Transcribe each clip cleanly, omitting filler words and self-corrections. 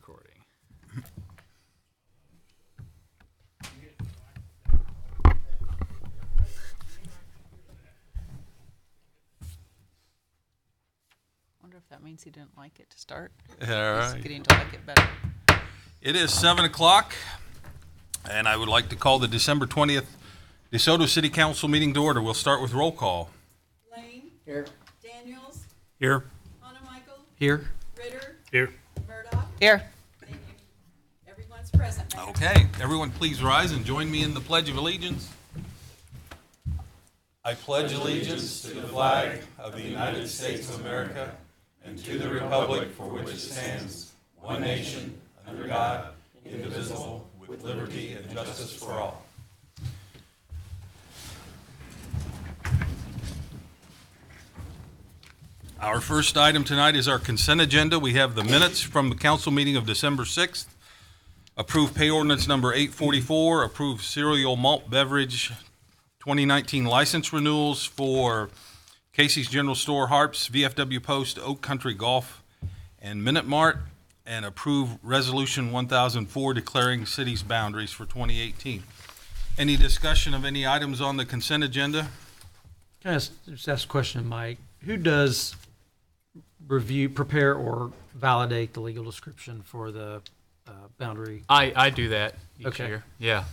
recording. Wonder if that means he didn't like it to start. All right. He's getting to like it better. It is 7 o'clock, and I would like to call the December 20th DeSoto City Council meeting to order. We'll start with roll call. Lane. Here. Daniels. Here. Hannah Michael. Here. Ritter. Here. Murdoch. Here. Thank you. Everyone's present. Mayor. Okay, everyone please rise and join me in the Pledge of Allegiance. I pledge allegiance to the flag of the United States of America and to the republic for which it stands, one nation, under God, indivisible, with liberty and justice for all. Our first item tonight is our consent agenda. We have the minutes from the council meeting of December 6th. Approve pay ordinance number 844. Approve cereal malt beverage 2019 license renewals for Casey's General Store, Harps, VFW Post, Oak Country Golf, and Minute Mart. And approve resolution 1004 declaring city's boundaries for 2018. Any discussion of any items on the consent agenda? Can I just ask a question, Mike? Who does prepare, or validate the legal description for the boundary? I do that each Okay. year. Yeah.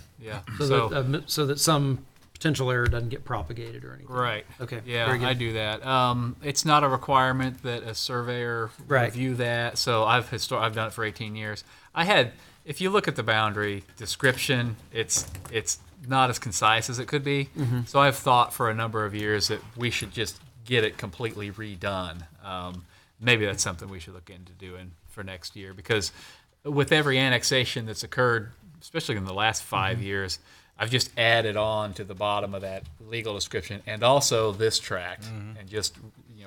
So that some potential error doesn't get propagated or anything. Right. Okay. Yeah, Very good. I do that. It's not a requirement that a surveyor Right. review that. So I've done it for 18 years. If you look at the boundary description, it's not as concise as it could be. Mm-hmm. So I've thought for a number of years that we should just get it completely redone. Maybe that's something we should look into doing for next year, because with every annexation that's occurred, especially in the last 5 years, I've just added on to the bottom of that legal description and also this tract, and just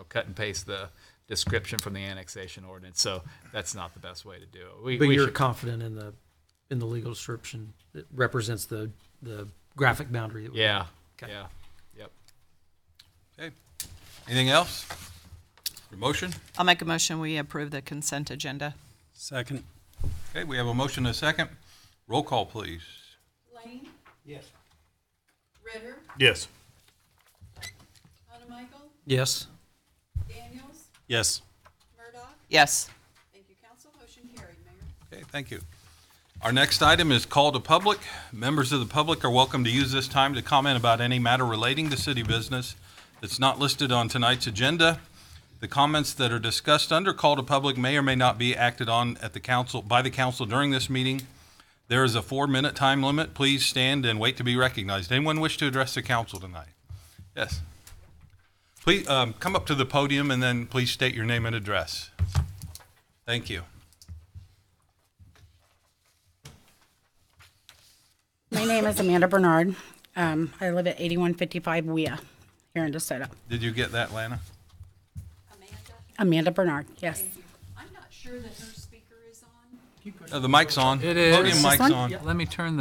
cut and paste the description from the annexation ordinance. So that's not the best way to do it. But you're confident in the legal description that represents the graphic boundary that we Yeah. Okay. Yeah. Yep. Okay. Anything else? Your motion? I'll make a motion. We approve the consent agenda. Second. Okay, we have a motion and a second. Roll call, please. Lane. Yes. Ritter. Yes. Hannah Michael. Yes. Daniels. Yes. Murdoch. Yes. Thank you, council. Motion carried, Mayor. Okay, thank you. Our next item is call to public. Members of the public are welcome to use this time to comment about any matter relating to city business that's not listed on tonight's agenda. The comments that are discussed under call to public may or may not be acted on at by the council during this meeting. There is a 4-minute time limit. Please stand and wait to be recognized. Anyone wish to address the council tonight? Yes. Please come up to the podium and then please state your name and address. Thank you. My name is Amanda Bernard. I live at 8155 WIA here in DeSoto. Did you get that, Lana? Amanda Bernard, yes. Thank you. I'm not sure that her speaker is on. The mic's on. It is. Podium Is mic's this on? on. Let me turn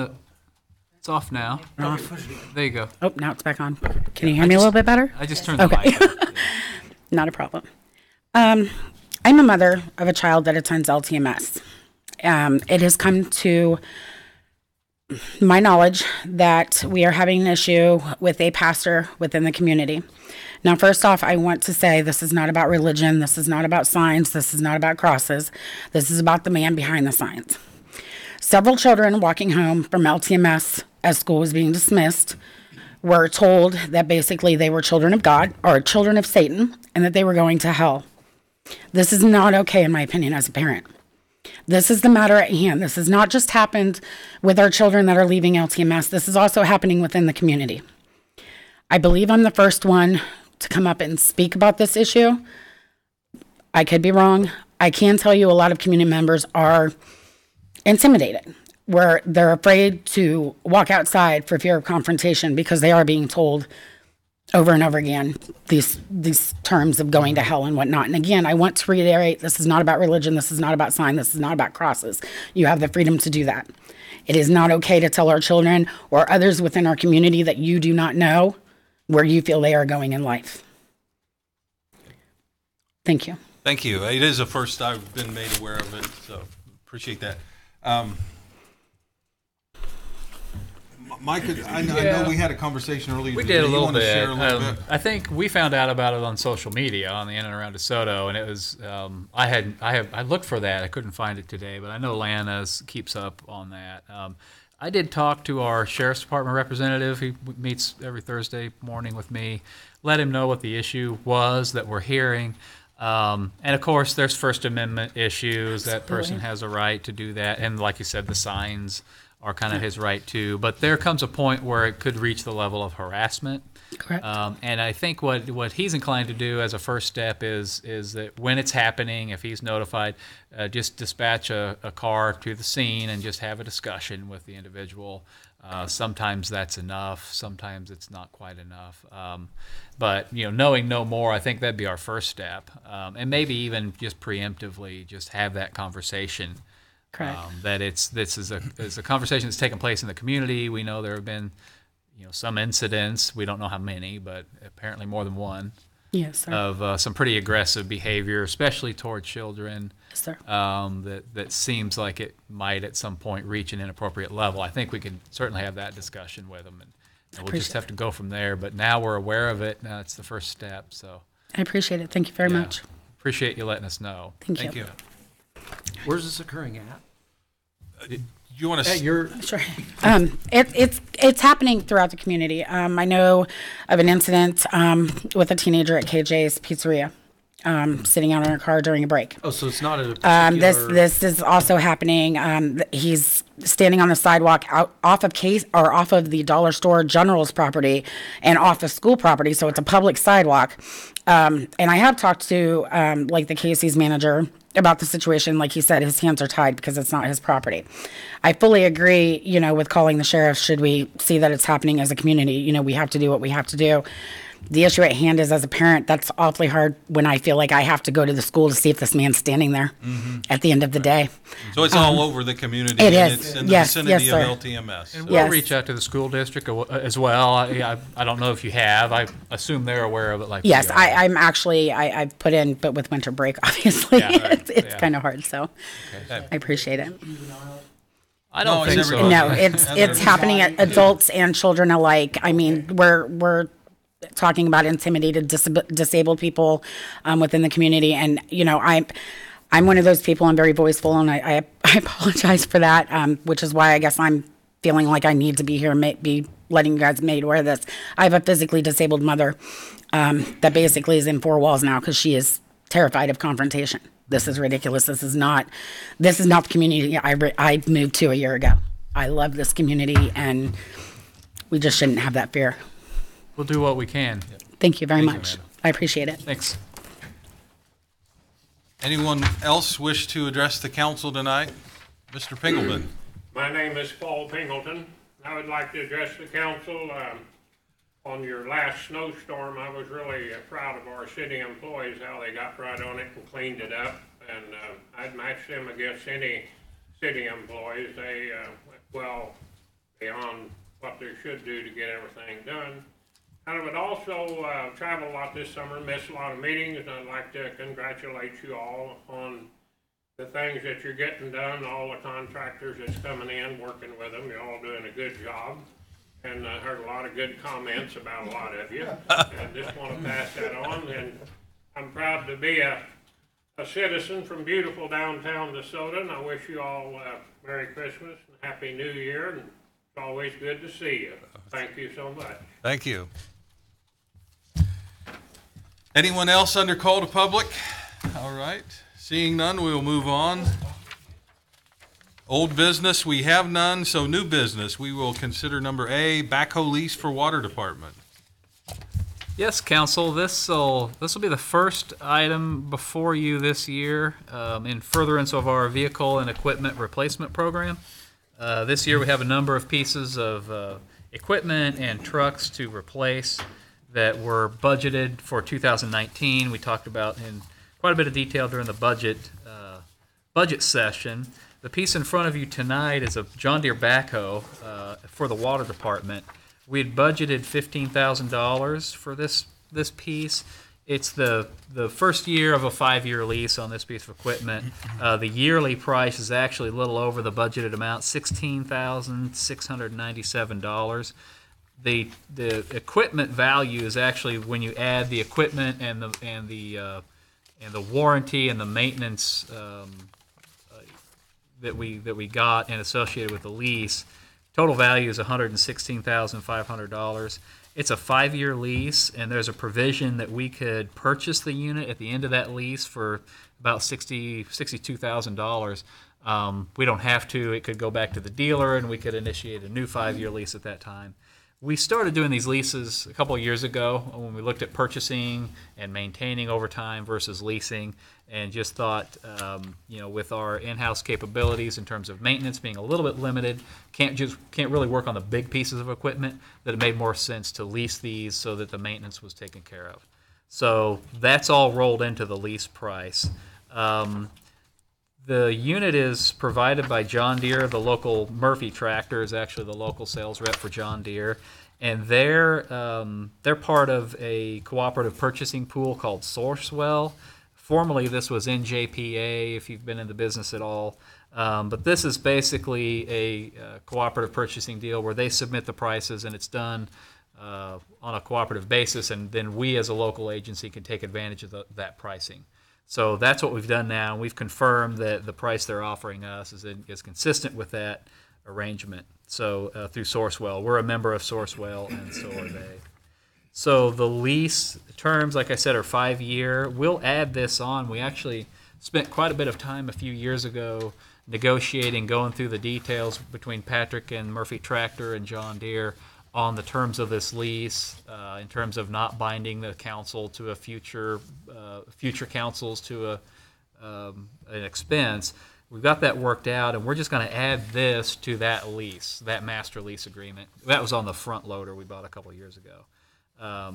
it's off now. There you go. Oh, now it's back on. Can you hear me a little bit better? I just turned the Okay. mic on. Not a problem. I'm a mother of a child that attends LTMS. It has come to my knowledge that we are having an issue with a pastor within the community. Now, first off, I want to say this is not about religion. This is not about signs. This is not about crosses. This is about the man behind the signs. Several children walking home from LTMS as school was being dismissed were told that basically they were children of God or children of Satan and that they were going to hell. This is not okay, in my opinion, as a parent. This is the matter at hand. This has not just happened with our children that are leaving LTMS. This is also happening within the community. I believe I'm the first one to come up and speak about this issue. I could be wrong. I can tell you a lot of community members are intimidated, where they're afraid to walk outside for fear of confrontation because they are being told over and over again these terms of going to hell and whatnot. And again, I want to reiterate, this is not about religion. This is not about sign. This is not about crosses. You have the freedom to do that. It is not okay to tell our children or others within our community that you do not know where you feel they are going in life. Thank you. Thank you. It is a first I've been made aware of it, so appreciate that. Mike, I know we had a conversation earlier. We today. did a You little wanna bit. share a little bit? I think we found out about it on social media on the in and around DeSoto, and it was I looked for that. I couldn't find it today, but I know Lana's keeps up on that. I did talk to our sheriff's department representative. He meets every Thursday morning with me. Let him know what the issue was that we're hearing. And of course, there's First Amendment issues. That person has a right to do that, and like you said, the signs are kind of his right too. But there comes a point where it could reach the level of harassment. Correct. And I think what he's inclined to do as a first step is that when it's happening, if he's notified, just dispatch a car to the scene and just have a discussion with the individual. Sometimes that's enough. Sometimes it's not quite enough. But knowing no more, I think that'd be our first step. And maybe even just preemptively, just have that conversation. Correct. That this is a conversation that's taken place in the community. We know there have been, some incidents. We don't know how many, but apparently more than one. Yes, sir. Of some pretty aggressive behavior, especially toward children. Yes, sir. That seems like it might at some point reach an inappropriate level. I think we can certainly have that discussion with them, and we'll just have to go from there. But now we're aware of it. Now it's the first step. So I appreciate it. Thank you very much. Appreciate you letting us know. Thank you. Where's this occurring at? You want to? Sure. It's happening throughout the community. I know of an incident with a teenager at KJ's Pizzeria, sitting out in a car during a break. Oh, so it's not a particular... This is also happening. He's standing on the sidewalk off of the dollar store General's property and off of school property, so it's a public sidewalk. And I have talked to the Casey's manager about the situation. Like he said, his hands are tied because it's not his property. I fully agree, with calling the sheriff should we see that it's happening as a community. We have to do what we have to do. The issue at hand is, as a parent, that's awfully hard when I feel like I have to go to the school to see if this man's standing there at the end of the day. So it's all over the community. It and is. It's in the Yes, vicinity yes, of sir. LTMS. And So- we'll reach out to the school district as well. I don't know if you have. I assume they're aware of it. Like Yes, we are. I'm actually, I've put in, but with winter break, obviously, Yeah, right. it's Yeah. kind of hard, so Okay. I appreciate it. I don't No, think it's so. everybody. No, it's happening at adults and children alike. I mean, we're talking about intimidated, disabled people within the community, and I'm one of those people. I'm very voiceful, and I apologize for that, which is why I guess I'm feeling like I need to be here, be letting you guys made aware of this. I have a physically disabled mother that basically is in four walls now because she is terrified of confrontation. This is ridiculous. This is not the community I moved to a year ago. I love this community, and we just shouldn't have that fear. We'll do what we can. Thank you very Thank you, much. Amanda. I appreciate it. Thanks. Anyone else wish to address the council tonight? Mr. Pingleton. My name is Paul Pingleton. I would like to address the council on your last snowstorm. I was really proud of our city employees, how they got right on it and cleaned it up. And I'd match them against any city employees. They went well beyond what they should do to get everything done. And I would also travel a lot this summer, miss a lot of meetings, and I'd like to congratulate you all on the things that you're getting done, all the contractors that's coming in, working with them. You're all doing a good job. And I heard a lot of good comments about a lot of you. And just want to pass that on. And I'm proud to be a citizen from beautiful downtown DeSoto, and I wish you all Merry Christmas and Happy New Year. And it's always good to see you. Thank you so much. Thank you. Anyone else under call to public? All right. Seeing none, we will move on. Old business, we have none, so new business. We will consider number A, backhoe lease for water department. Yes, council. This will be the first item before you this year in furtherance of our vehicle and equipment replacement program. This year we have a number of pieces of equipment and trucks to replace that were budgeted for 2019. We talked about in quite a bit of detail during the budget session. The piece in front of you tonight is a John Deere backhoe for the water department. We had budgeted $15,000 for this piece. It's the first year of a 5-year lease on this piece of equipment. The yearly price is actually a little over the budgeted amount, $16,697. The equipment value is actually when you add the equipment and the warranty and the maintenance that we got and associated with the lease. Total value is $116,500. It's a 5-year lease, and there's a provision that we could purchase the unit at the end of that lease for about $62,000. We don't have to. It could go back to the dealer, and we could initiate a new 5-year lease at that time. We started doing these leases a couple of years ago when we looked at purchasing and maintaining over time versus leasing, and just thought, with our in-house capabilities in terms of maintenance being a little bit limited, can't really work on the big pieces of equipment, that it made more sense to lease these so that the maintenance was taken care of. So that's all rolled into the lease price. The unit is provided by John Deere. The local Murphy Tractor is actually the local sales rep for John Deere, and they're part of a cooperative purchasing pool called Sourcewell. Formerly, this was NJPA, if you've been in the business at all. But this is basically a cooperative purchasing deal where they submit the prices, and it's done on a cooperative basis, and then we as a local agency can take advantage of that pricing. So that's what we've done now, and we've confirmed that the price they're offering us is consistent with that arrangement. So through Sourcewell, we're a member of Sourcewell, and so are they. So the lease terms, like I said, are 5-year. We'll add this on. We actually spent quite a bit of time a few years ago negotiating, going through the details between Patrick and Murphy Tractor and John Deere on the terms of this lease, in terms of not binding the council to a future councils to an expense. We've got that worked out, and we're just going to add this to that lease, that master lease agreement. That was on the front loader we bought a couple of years ago. We're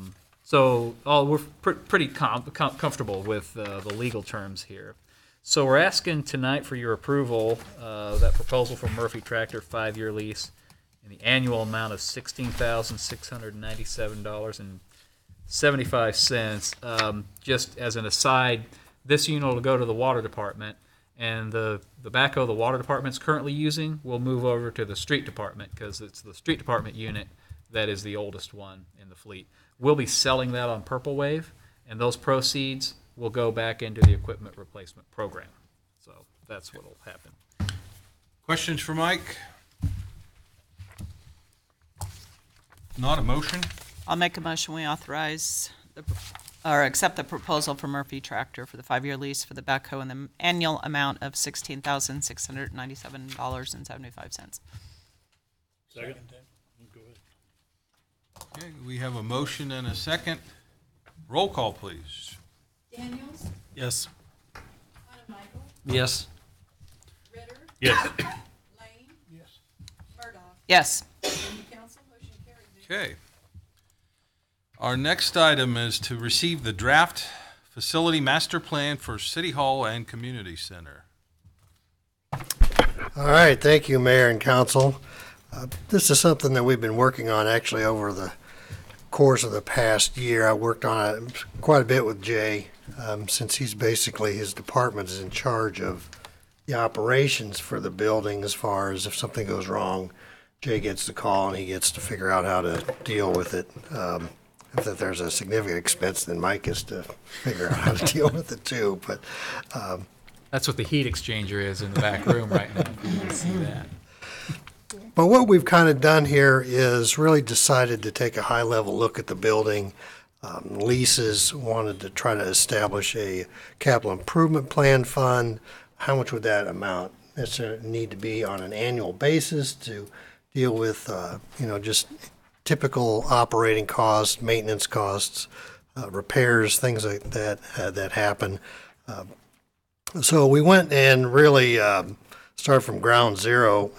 pretty comfortable with the legal terms here. So we're asking tonight for your approval that proposal from Murphy Tractor 5-year lease in the annual amount of $16,697.75. Just as an aside, this unit will go to the water department, and the backhoe the water department's currently using will move over to the street department because it's the street department unit that is the oldest one in the fleet. We'll be selling that on Purple Wave, and those proceeds will go back into the equipment replacement program. So that's what will happen. Questions for Mike? Not a motion? I'll make a motion, we authorize or accept the proposal for Murphy Tractor for the 5-year lease for the backhoe in the annual amount of $16,697.75. Second. Okay, we have a motion and a second. Roll call, please. Daniels, Yes. Michael, Yes. Ritter, Yes. Lane. Yes. Murdoch. Yes. Thank you, council. Motion carried, Mayor. Okay. Our next item is to receive the draft facility master plan for City Hall and Community Center. All right, thank you, Mayor and Council. This is something that we've been working on actually over the course of the past year. I worked on it quite a bit with Jay, since his department is in charge of the operations for the building. As far as if something goes wrong, Jay gets the call and he gets to figure out how to deal with it. If there's a significant expense, then Mike gets to figure out how to deal with it too. But That's what the heat exchanger is in the back room right now. You can see that. But what we've kind of done here is really decided to take a high-level look at the building. Leases wanted to try to establish a capital improvement plan fund. How much would that amount necessarily need to be on an annual basis to deal with, just typical operating costs, maintenance costs, repairs, things like that that happen. So we went and really started from ground zero.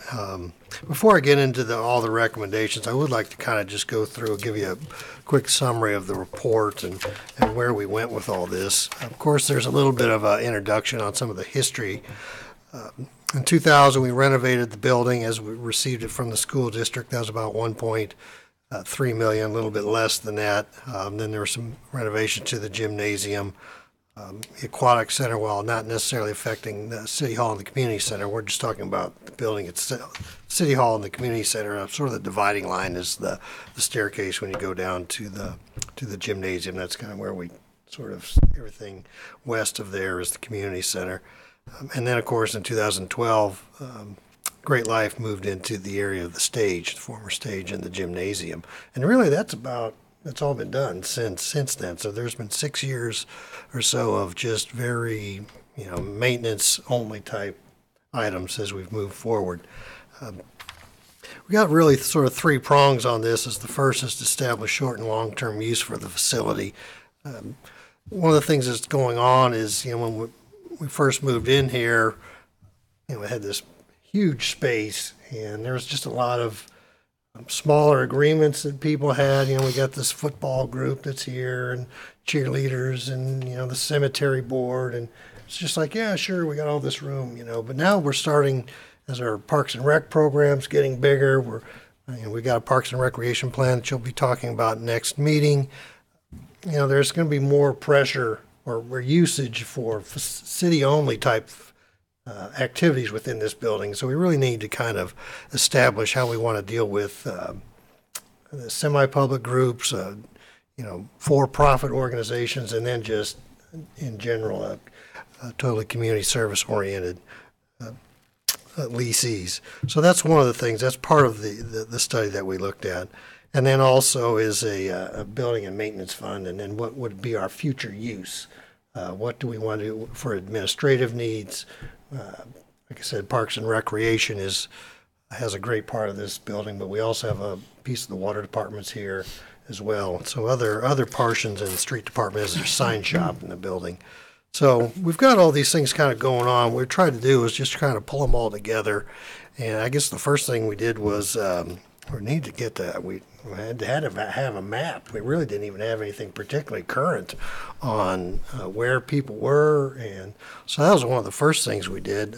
Before I get into all the recommendations, I would like to kind of just go through and give you a quick summary of the report and where we went with all this. Of course, there's a little bit of an introduction on some of the history. In 2000, we renovated the building as we received it from the school district. That was about $1.2 $3 million, a little bit less than that. Then there were some renovations to the gymnasium. The aquatic center, while not necessarily affecting the city hall and the community center, we're just talking about the building itself. City hall and the community center, sort of the dividing line is the staircase when you go down to the gymnasium. That's kind of where we sort of, everything west of there is the community center. And then, of course, in 2012, Great Life moved into the area of the stage, the former stage, and the gymnasium. And really, that's all been done since then. So there's been 6 years or so of just very, maintenance only type items as we've moved forward. We got really sort of three prongs on this. The first is to establish short and long-term use for the facility. One of the things that's going on is, when we first moved in here, we had this huge space, and there was just a lot of smaller agreements that people had. We got this football group that's here, and cheerleaders, and the cemetery board, and it's just like, yeah, sure, we got all this room, But now we're starting, as our Parks and Rec program's getting bigger. We got a Parks and Recreation plan that you'll be talking about next meeting. There's going to be more pressure or usage for city-only type activities within this building. So we really need to kind of establish how we want to deal with the semi-public groups, for-profit organizations, and then just in general, totally community service-oriented leasees. So that's one of the things. That's part of the study that we looked at. And then also is a building and maintenance fund, and then what would be our future use? What do we want to do for administrative needs? Like I said, Parks and Recreation has a great part of this building, but we also have a piece of the water departments here as well. So other portions in the street department is their sign shop in the building. So we've got all these things kind of going on. What we tried to do is just kind of pull them all together. And I guess the first thing we did was we need to get that. We had to have a map. We really didn't even have anything particularly current on where people were, and so that was one of the first things we did.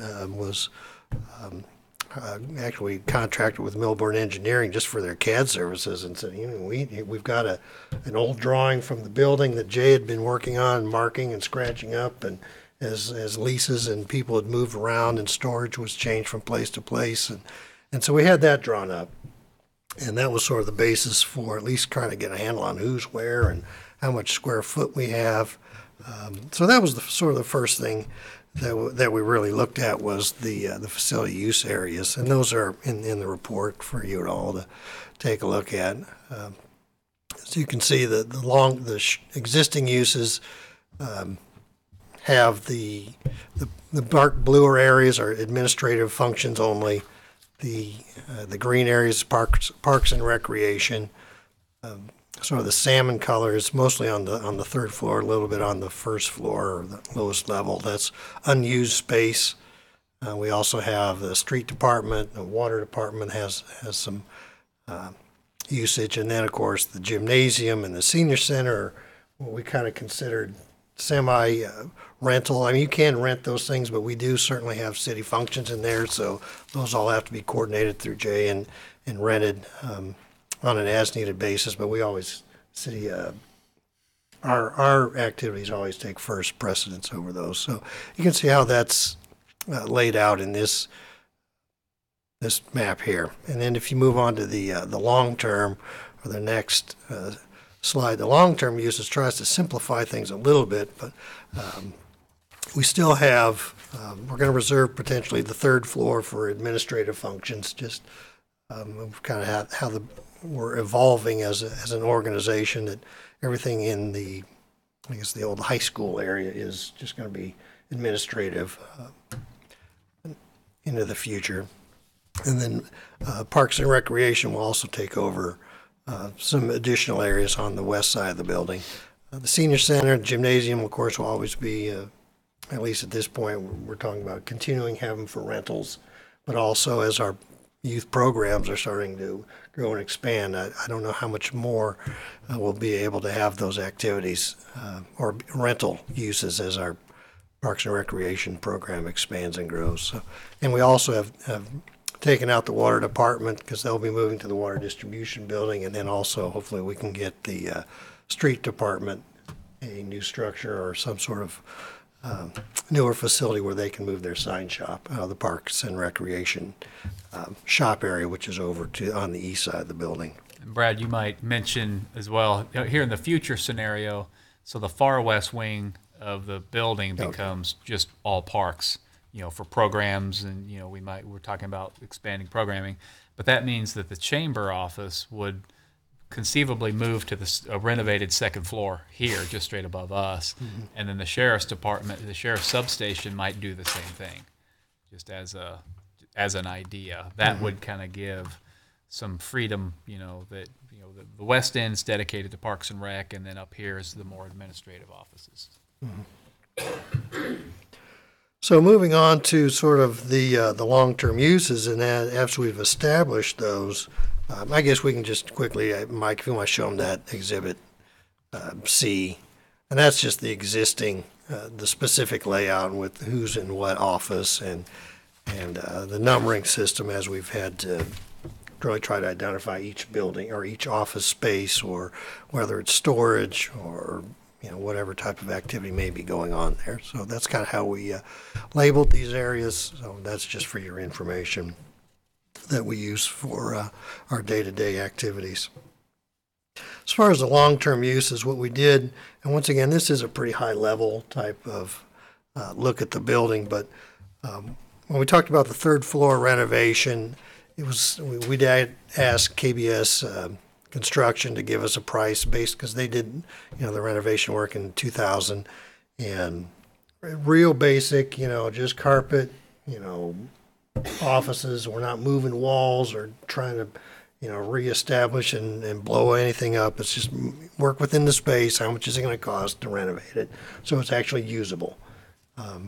Actually, we contracted with Milburn Engineering just for their CAD services, and said, we've got an old drawing from the building that Jay had been working on, marking and scratching up, and as leases and people had moved around and storage was changed from place to place, and so we had that drawn up. And that was sort of the basis for at least trying to get a handle on who's where and how much square foot we have. So that was sort of the first thing that we really looked at was the facility use areas, and those are in the report for you all to take a look at. So you can see the existing uses have the dark bluer areas are administrative functions only. The green areas, parks and recreation. Sort of the salmon color is mostly on the third floor, a little bit on the first floor or the lowest level. That's unused space. We also have the street department, the water department has some usage, and then of course the gymnasium and the senior center, what we kind of considered semi rental. I mean, you can rent those things, but we do certainly have city functions in there, so those all have to be coordinated through Jay and rented on an as-needed basis. But we always our activities always take first precedence over those. So you can see how that's laid out in this map here. And then if you move on to the long term, or the next slide, the long-term uses tries to simplify things a little bit, but we still have, we're going to reserve potentially the third floor for administrative functions, just kind of how we're evolving as an organization, that everything in the old high school area is just going to be administrative into the future. And then Parks and Recreation will also take over some additional areas on the west side of the building. The senior center, gymnasium, of course, will always be, at least at this point, we're talking about continuing having for rentals, but also as our youth programs are starting to grow and expand, I don't know how much more we'll be able to have those activities or rental uses as our Parks and Recreation program expands and grows. So, and we also have taking out the water department because they'll be moving to the water distribution building, and then also hopefully we can get the street department a new structure or some sort of newer facility where they can move their sign shop out of the Parks and Recreation shop area, which is over to on the east side of the building. And Brad, you might mention as well, here in the future scenario, so the far west wing of the building becomes just all parks, for programs, and, we're talking about expanding programming, but that means that the chamber office would conceivably move to a renovated second floor here, just straight above us, and then the sheriff's department, the sheriff's substation might do the same thing, just as an idea. That would kind of give some freedom, that the west end's dedicated to Parks and Rec, and then up here is the more administrative offices. So moving on to sort of the long-term uses, and after we've established those, I guess we can just quickly, Mike, if you want to show them that exhibit C, and that's just the existing, the specific layout with who's in what office and the numbering system as we've had to really try to identify each building or each office space, or whether it's storage or whatever type of activity may be going on there. So that's kind of how we labeled these areas. So that's just for your information that we use for our day-to-day activities. As far as the long-term uses, what we did, and once again, this is a pretty high-level type of look at the building, but when we talked about the third floor renovation, we'd ask KBS Construction to give us a price based, because they did the renovation work in 2000, and real basic, just carpet, offices. We're not moving walls or trying to reestablish and blow anything up. It's just work within the space. How much is it going to cost to renovate it so it's actually usable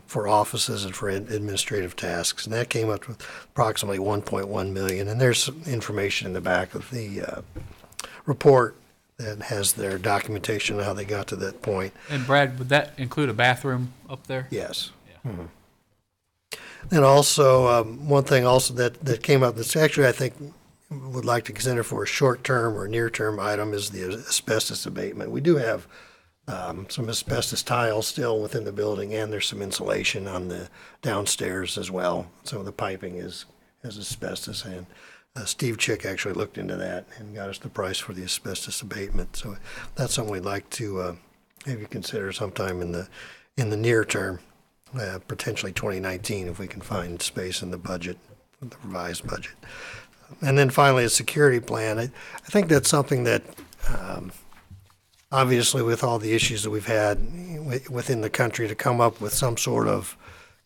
for offices and for administrative tasks? And that came up with approximately $1.1 million. And there's some information in the back of the report that has their documentation on how they got to that point. And Brad, would that include a bathroom up there? Yes. Yeah. Mm-hmm. And also, one thing also that came up that's actually, I think, would like to consider for a short-term or near-term item is the asbestos abatement. We do have some asbestos tiles still within the building, and there's some insulation on the downstairs as well. Some of the piping has asbestos, and Steve Chick actually looked into that and got us the price for the asbestos abatement. So that's something we'd like to maybe consider sometime in the near term. Potentially 2019 if we can find space in the budget, the revised budget. And then finally, a security plan. I think that's something that obviously with all the issues that we've had within the country, to come up with some sort of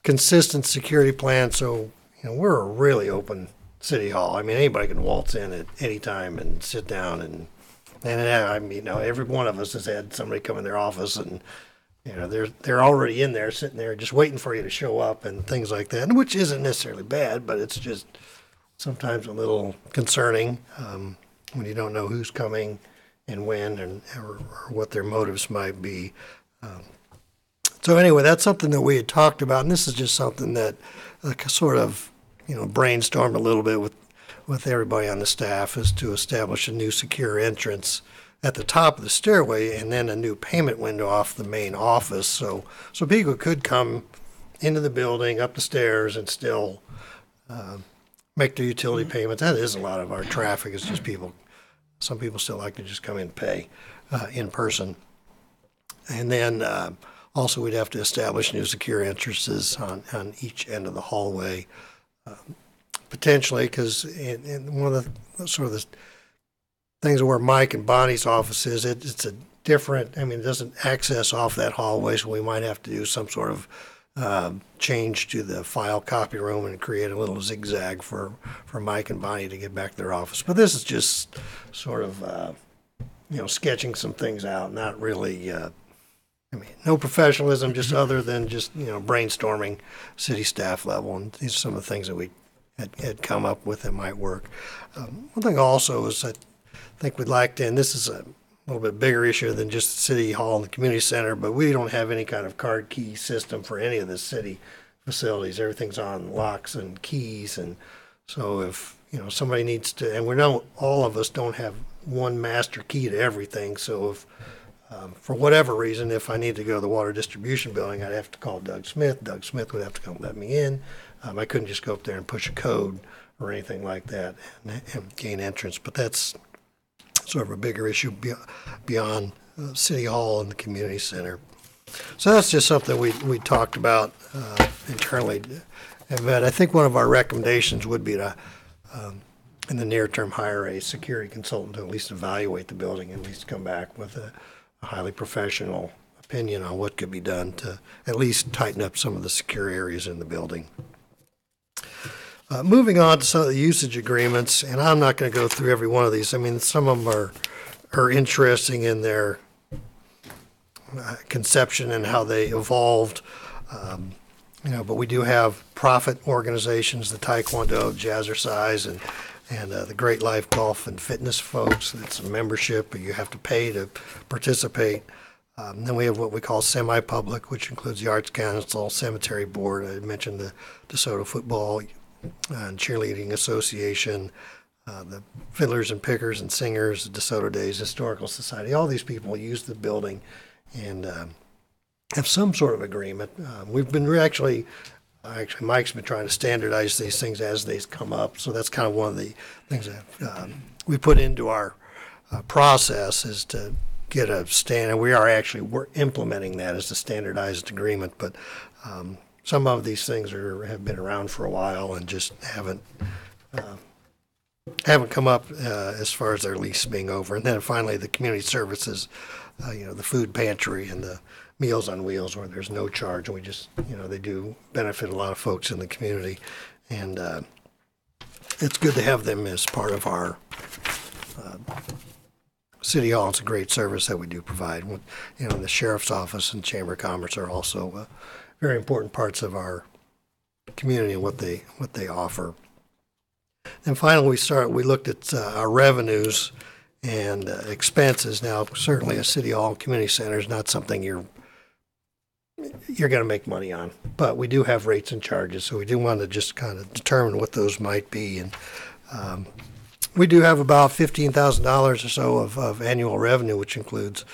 consistent security plan. So, we're a really open city hall. I mean, anybody can waltz in at any time and sit down and I mean, every one of us has had somebody come in their office and they're already in there, sitting there, just waiting for you to show up and things like that, which isn't necessarily bad, but it's just sometimes a little concerning when you don't know who's coming and when, or what their motives might be. So anyway, that's something that we had talked about, and this is just something that sort of brainstormed a little bit with everybody on the staff, is to establish a new secure entrance at the top of the stairway, and then a new payment window off the main office, so people could come into the building, up the stairs, and still make their utility payments. That is a lot of our traffic. It's just some people still like to just come in and pay in person. And then also we'd have to establish new secure entrances on each end of the hallway, potentially, because in one of the sort of the things where Mike and Bonnie's office is, it's a different, it doesn't access off that hallway, so we might have to do some sort of change to the file copy room and create a little zigzag for Mike and Bonnie to get back to their office. But this is just sort of, sketching some things out, not really, no professionalism, just other than just, brainstorming city staff level. And these are some of the things that we had come up with that might work. One thing also is I think we'd like to, and this is a little bit bigger issue than just the city hall and the community center, but we don't have any kind of card key system for any of the city facilities. Everything's on locks and keys, and So if, somebody needs to, and all of us don't have one master key to everything. So if, for whatever reason, if I need to go to the water distribution building, I'd have to call Doug Smith. Doug Smith would have to come let me in. I couldn't just go up there and push a code or anything like that and gain entrance. But that's sort of a bigger issue beyond City Hall and the community center. So that's just something we talked about internally. But I think one of our recommendations would be to, in the near term, hire a security consultant to at least evaluate the building, and at least come back with a highly professional opinion on what could be done to at least tighten up some of the secure areas in the building. Moving on to some of the usage agreements, and I'm not going to go through every one of these. I mean, some of them are interesting in their conception and how they evolved. But we do have profit organizations, the Taekwondo, Jazzercise, and the Great Life Golf and Fitness folks. It's a membership, but you have to pay to participate. Then we have what we call semi-public, which includes the Arts Council, Cemetery Board. I mentioned the Soto Football and Cheerleading Association, the Fiddlers and Pickers and Singers, the DeSoto Days Historical Society. All these people use the building and have some sort of agreement. We've been actually Mike's been trying to standardize these things as they come up. So that's kind of one of the things that we put into our process is to get a standard. We're implementing that as a standardized agreement, but some of these things have been around for a while and just haven't come up as far as their lease being over. And then finally, the community services, the food pantry and the Meals on Wheels, where there's no charge, and we just, they do benefit a lot of folks in the community, and it's good to have them as part of our City Hall. It's a great service that we do provide. The Sheriff's Office and Chamber of Commerce are also very important parts of our community and what they offer. And finally, we looked at our revenues and expenses. Now, certainly a City Hall community center is not something you're going to make money on, but we do have rates and charges, so we do want to just kind of determine what those might be. And we do have about $15,000 or so of annual revenue, which includes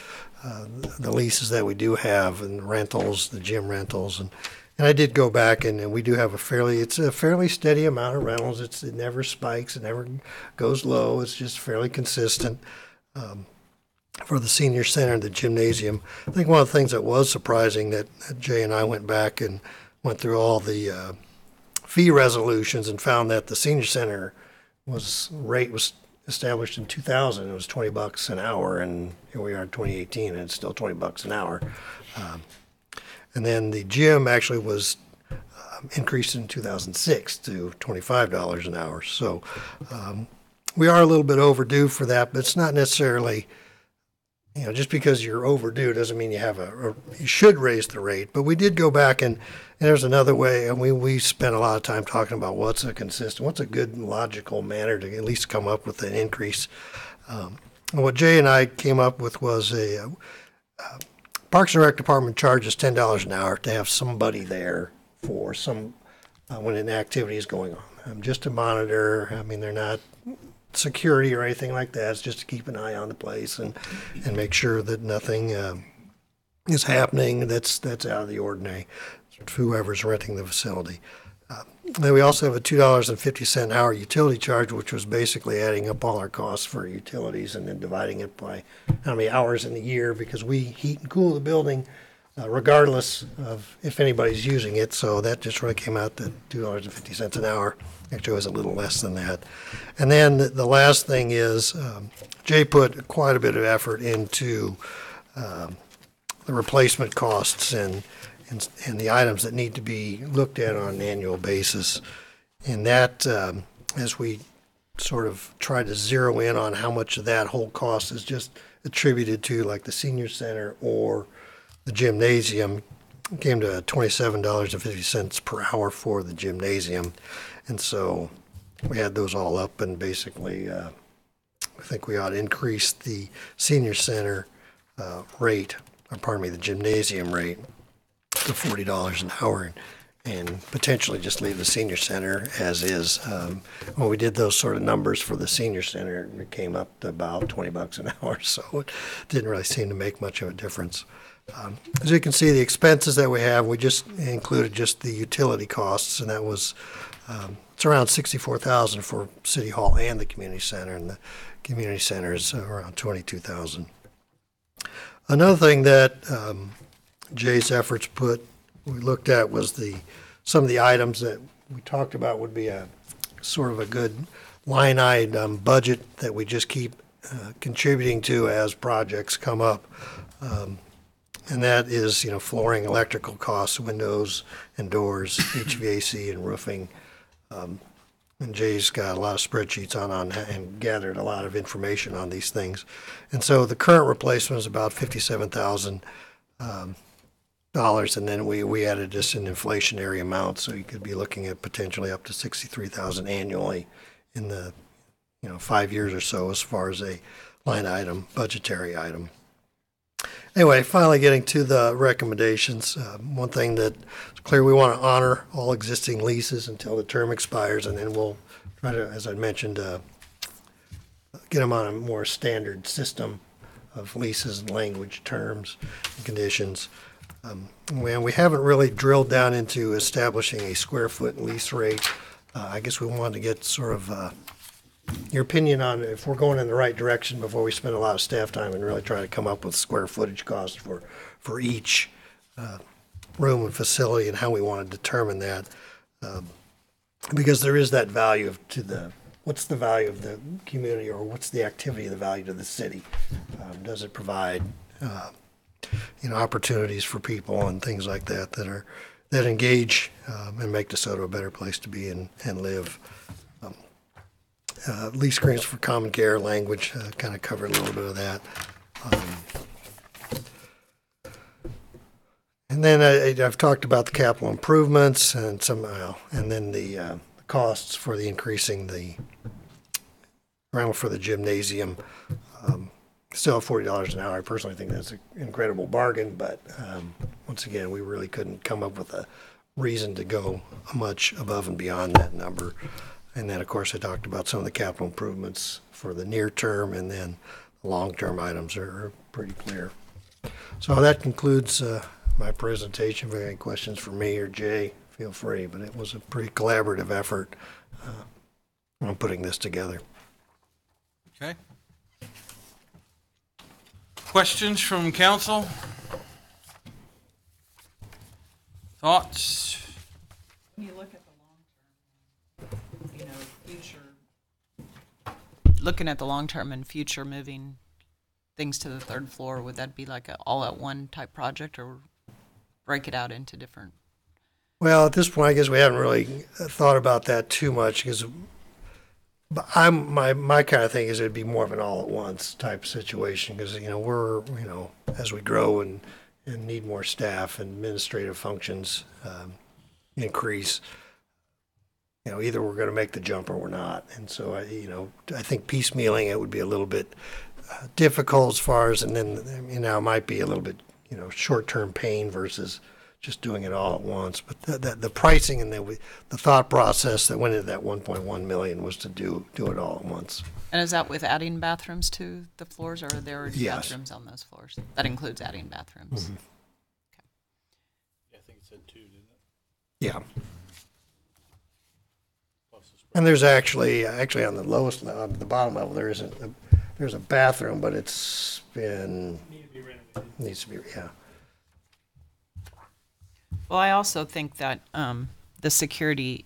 the leases that we do have and rentals, the gym rentals, and I did go back and we do have it's a fairly steady amount of rentals. It never spikes, it never goes low. It's just fairly consistent. For the senior center and the gymnasium, I think one of the things that was surprising that Jay and I went back and went through all the fee resolutions and found that the senior center rate was established in 2000. It was $20 an hour, and here we are in 2018, and it's still $20 an hour. And then the gym actually was increased in 2006 to $25 an hour. So we are a little bit overdue for that, but it's not necessarily. Just because you're overdue doesn't mean you should raise the rate. But we did go back and there's another way, and we spent a lot of time talking about what's a good logical manner to at least come up with an increase. And what Jay and I came up with was a Parks and Rec Department charges $10 an hour to have somebody there for when an activity is going on, just to monitor. I mean, they're not security or anything like that. It's just to keep an eye on the place and make sure that nothing is happening that's out of the ordinary. Whoever's renting the facility. Then we also have a $2.50 an hour utility charge, which was basically adding up all our costs for utilities and then dividing it by how many hours in the year, because we heat and cool the building regardless of if anybody's using it. So that just really came out to $2.50 an hour. Actually, it was a little less than that. And then the last thing is Jay put quite a bit of effort into the replacement costs and the items that need to be looked at on an annual basis. And that, as we sort of try to zero in on how much of that whole cost is just attributed to like the senior center or the gymnasium, came to $27.50 per hour for the gymnasium. And so we had those all up, and basically I think we ought to increase the senior center the gymnasium rate to $40 an hour, and potentially just leave the senior center as is. When we did those sort of numbers for the senior center, it came up to about $20 an hour, so it didn't really seem to make much of a difference. As you can see, the expenses that we have, we just included just the utility costs, and that was it's around $64,000 for City Hall and the community center, and the community center is around $22,000. Another thing that Jay's efforts we looked at was some of the items that we talked about would be a sort of a good line item budget that we just keep contributing to as projects come up. And that is, flooring, electrical costs, windows and doors, HVAC and roofing. And Jay's got a lot of spreadsheets on and gathered a lot of information on these things. And so the current replacement is about $57,000. And then we added just an inflationary amount, so you could be looking at potentially up to $63,000 annually in the 5 years or so as far as a line item, budgetary item. Anyway, finally getting to the recommendations. One thing that is clear, we want to honor all existing leases until the term expires, and then we'll try to, as I mentioned, get them on a more standard system of leases and language, terms, and conditions. We haven't really drilled down into establishing a square foot lease rate. I guess we wanted to get sort of your opinion on if we're going in the right direction before we spend a lot of staff time and really try to come up with square footage costs for each room and facility and how we want to determine that. Because there is that value what's the value of the community, or what's the activity of the value to the city? Does it provide opportunities for people and things like that that engage and make DeSoto a better place to be and live. Lease agreements for common care language, kind of covered a little bit of that. And then I've talked about the capital improvements and then the costs for the increasing the ground for the gymnasium. Still at $40 an hour. I personally think that's an incredible bargain, but once again, we really couldn't come up with a reason to go much above and beyond that number. And then, of course, I talked about some of the capital improvements for the near term, and then the long-term items are pretty clear. So that concludes my presentation. If you have any questions for me or Jay, feel free, but it was a pretty collaborative effort on putting this together. Okay. Questions from council? Thoughts? When you look at the long term, future. Looking at the long term and future moving things to the third floor, would that be like an all at one type project, or break it out into different? Well, at this point, I guess we haven't really thought about that too much, because my kind of thing is it'd be more of an all at once type of situation, because we're as we grow and need more staff and administrative functions increase, either we're going to make the jump or we're not. And so I think piecemealing it would be a little bit difficult as far as, and then it might be a little bit short-term pain versus just doing it all at once. But the pricing and the thought process that went into that 1.1 million was to do it all at once. And is that with adding bathrooms to the floors, or are there already Yes. bathrooms on those floors? That includes adding bathrooms. Mm-hmm. Yeah, I think it said 2, didn't it? Yeah. Plus the spread. And there's actually on the lowest, on the bottom level, there's a bathroom, but it's been needs to be yeah. Well, I also think that the security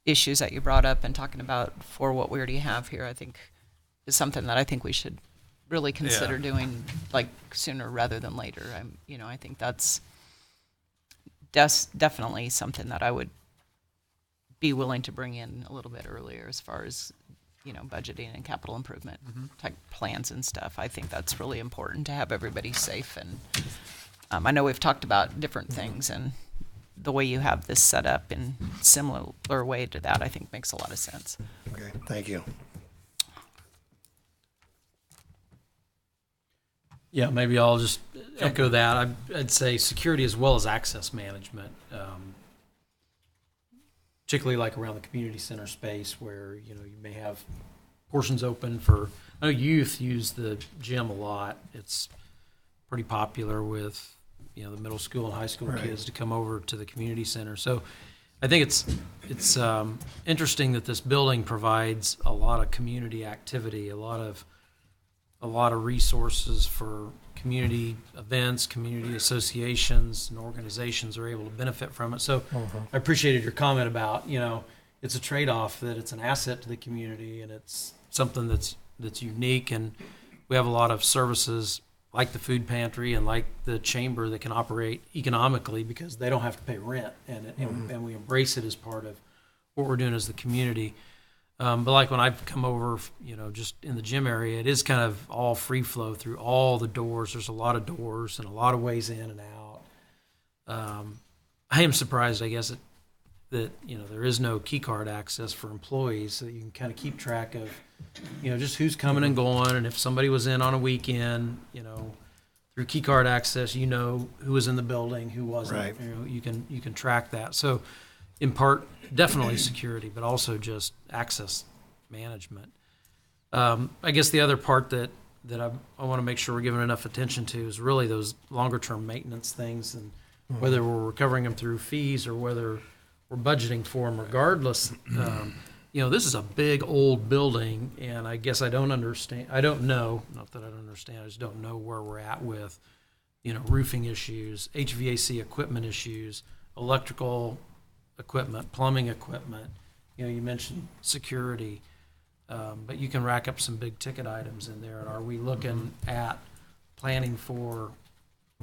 issues that you brought up and talking about for what we already have here, I think is something that I think we should really consider doing like sooner rather than later. I think that's definitely something that I would be willing to bring in a little bit earlier as far as budgeting and capital improvement type plans and stuff. I think that's really important to have everybody safe. And I know we've talked about different things, and the way you have this set up in similar way to that, I think makes a lot of sense. Okay, thank you. Yeah, maybe I'll just echo that. I'd say security as well as access management, particularly like around the community center space where, you may have portions open for, I know youth use the gym a lot. It's pretty popular with, the middle school and high school kids to come over to the community center. So I think it's interesting that this building provides a lot of community activity, a lot of resources for community events, community associations, and organizations are able to benefit from it. So I appreciated your comment about, it's a trade-off, that it's an asset to the community and it's something that's unique. And we have a lot of services like the food pantry and like the chamber that can operate economically because they don't have to pay rent, and we embrace it as part of what we're doing as the community. But like when I've come over, just in the gym area, it is kind of all free flow through all the doors. There's a lot of doors and a lot of ways in and out. I am surprised, I guess, that there is no key card access for employees, so that you can kind of keep track of, just who's coming and going, and if somebody was in on a weekend, through key card access, who was in the building, who wasn't. Right. You can track that. So, in part, definitely security, but also just access management. I guess the other part that I want to make sure we're giving enough attention to is really those longer term maintenance things, and whether we're recovering them through fees or whether we're budgeting for them. Regardless, this is a big old building, and I guess I don't understand. I don't know. Not that I don't understand. I just don't know where we're at with, roofing issues, HVAC equipment issues, electrical equipment, plumbing equipment. You mentioned security, but you can rack up some big ticket items in there. And are we looking at planning for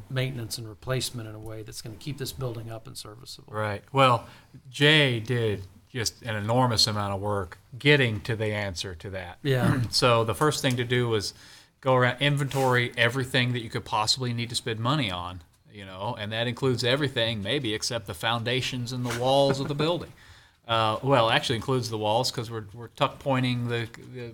maintenance and replacement in a way that's going to keep this building up and serviceable? Right. Well, Jay did just an enormous amount of work getting to the answer to that. Yeah. So the first thing to do was go around, inventory everything that you could possibly need to spend money on, and that includes everything maybe except the foundations and the walls of the building. Well, actually includes the walls because we're tuck pointing the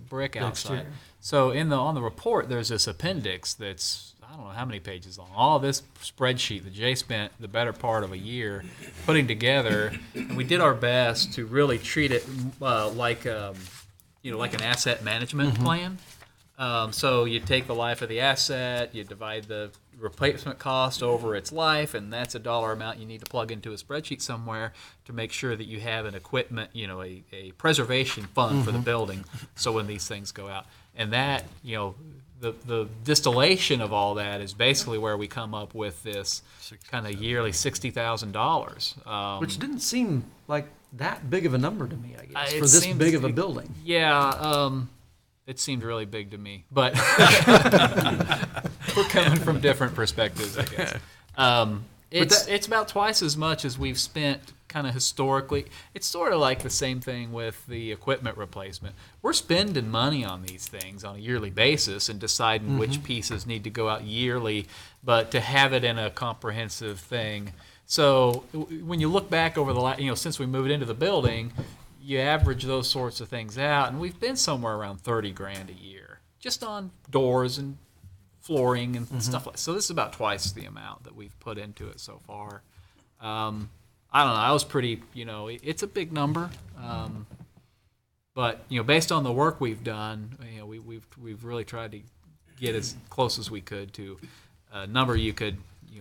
brick outside. So on the report, there's this appendix that's, I don't know how many pages long. All this spreadsheet that Jay spent the better part of a year putting together, and we did our best to really treat it like an asset management plan. So you take the life of the asset, you divide the replacement cost over its life, and that's a dollar amount you need to plug into a spreadsheet somewhere to make sure that you have an equipment, a preservation fund for the building, so when these things go out. And that, the distillation of all that is basically where we come up with this kind of yearly $60,000. Which didn't seem like that big of a number to me, I guess, It for this seems- big of a building. Yeah, it seemed really big to me, but we're coming from different perspectives, I guess. It's about twice as much as we've spent kind of historically. It's sort of like the same thing with the equipment replacement. We're spending money on these things on a yearly basis and deciding which pieces need to go out yearly, but to have it in a comprehensive thing. So when you look back over the last, since we moved into the building, you average those sorts of things out, and we've been somewhere around $30,000 a year just on doors and flooring and stuff like that. So this is about twice the amount that we've put into it so far. I don't know. I was pretty, it's a big number, but based on the work we've done, we've really tried to get as close as we could to a number you could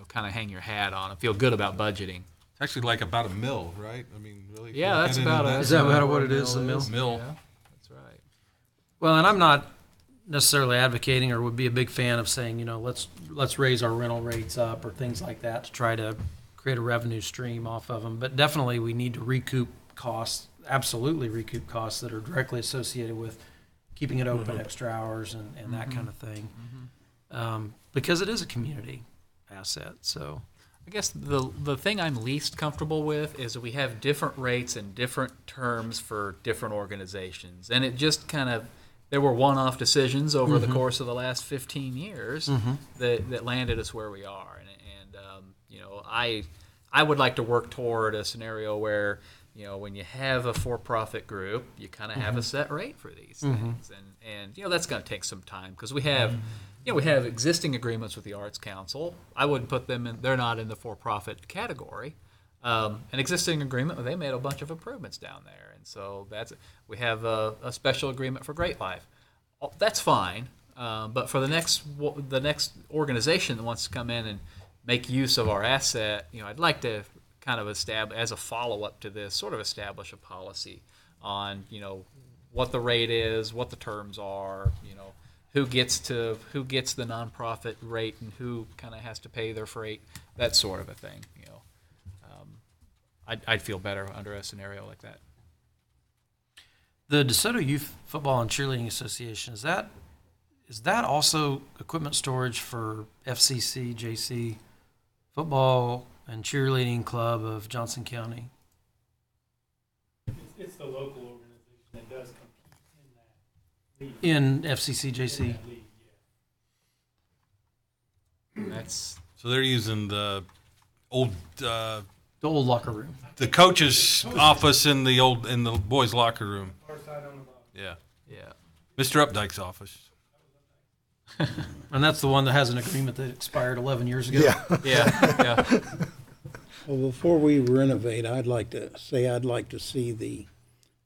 kind of hang your hat on and feel good about budgeting. It's actually like about $1 million, right? I mean, really. Yeah, that's about it. Is that about what it is, the mill? Mill. Yeah, that's right. Well, and I'm not necessarily advocating or would be a big fan of saying, let's raise our rental rates up or things like that to try to create a revenue stream off of them. But definitely we need to recoup costs, absolutely recoup costs that are directly associated with keeping it open extra hours and that kind of thing. Because it is a community asset. So I guess the thing I'm least comfortable with is that we have different rates and different terms for different organizations. And it just kind of, there were one-off decisions over the course of the last 15 years that landed us where we are. And I would like to work toward a scenario where, when you have a for-profit group, you kind of have a set rate for these things. And that's going to take some time because we have we have existing agreements with the Arts Council. I wouldn't put them in, they're not in the for-profit category. An existing agreement, they made a bunch of improvements down there. And so we have a special agreement for Great Life. That's fine. But for the next organization that wants to come in and make use of our asset, I'd like to kind of establish, as a follow-up to this, sort of establish a policy on, what the rate is, what the terms are, who gets the nonprofit rate and who kind of has to pay their freight, that sort of a thing. I'd feel better under a scenario like that. The DeSoto Youth Football and Cheerleading Association, is that also equipment storage for FCC, JC, Football and Cheerleading Club of Johnson County? It's the local organization that does compete in that league. In FCC, JC? In that league, yeah. So they're using the old The old locker room. the coach's office in the boys' locker room. Far side on the bottom. Yeah, Yeah. Mr. Updike's office. And that's the one that has an agreement that expired 11 years ago. Yeah. Yeah. Well, before we renovate, I'd like to see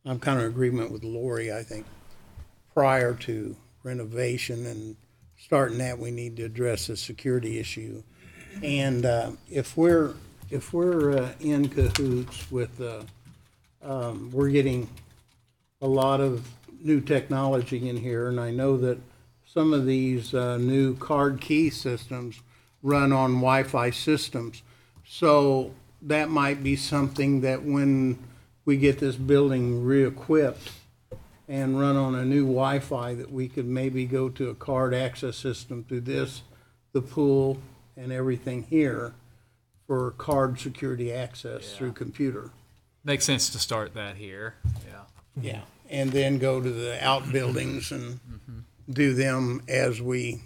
I'm kind of in agreement with Lori. I think prior to renovation and starting that, we need to address the security issue. And if we're in cahoots with, we're getting a lot of new technology in here, and I know that some of these new card key systems run on Wi-Fi systems. So that might be something that when we get this building re-equipped and run on a new Wi-Fi, that we could maybe go to a card access system through the pool and everything here for card security access through computer. Makes sense to start that here. Yeah. Yeah. And then go to the outbuildings and do them as we.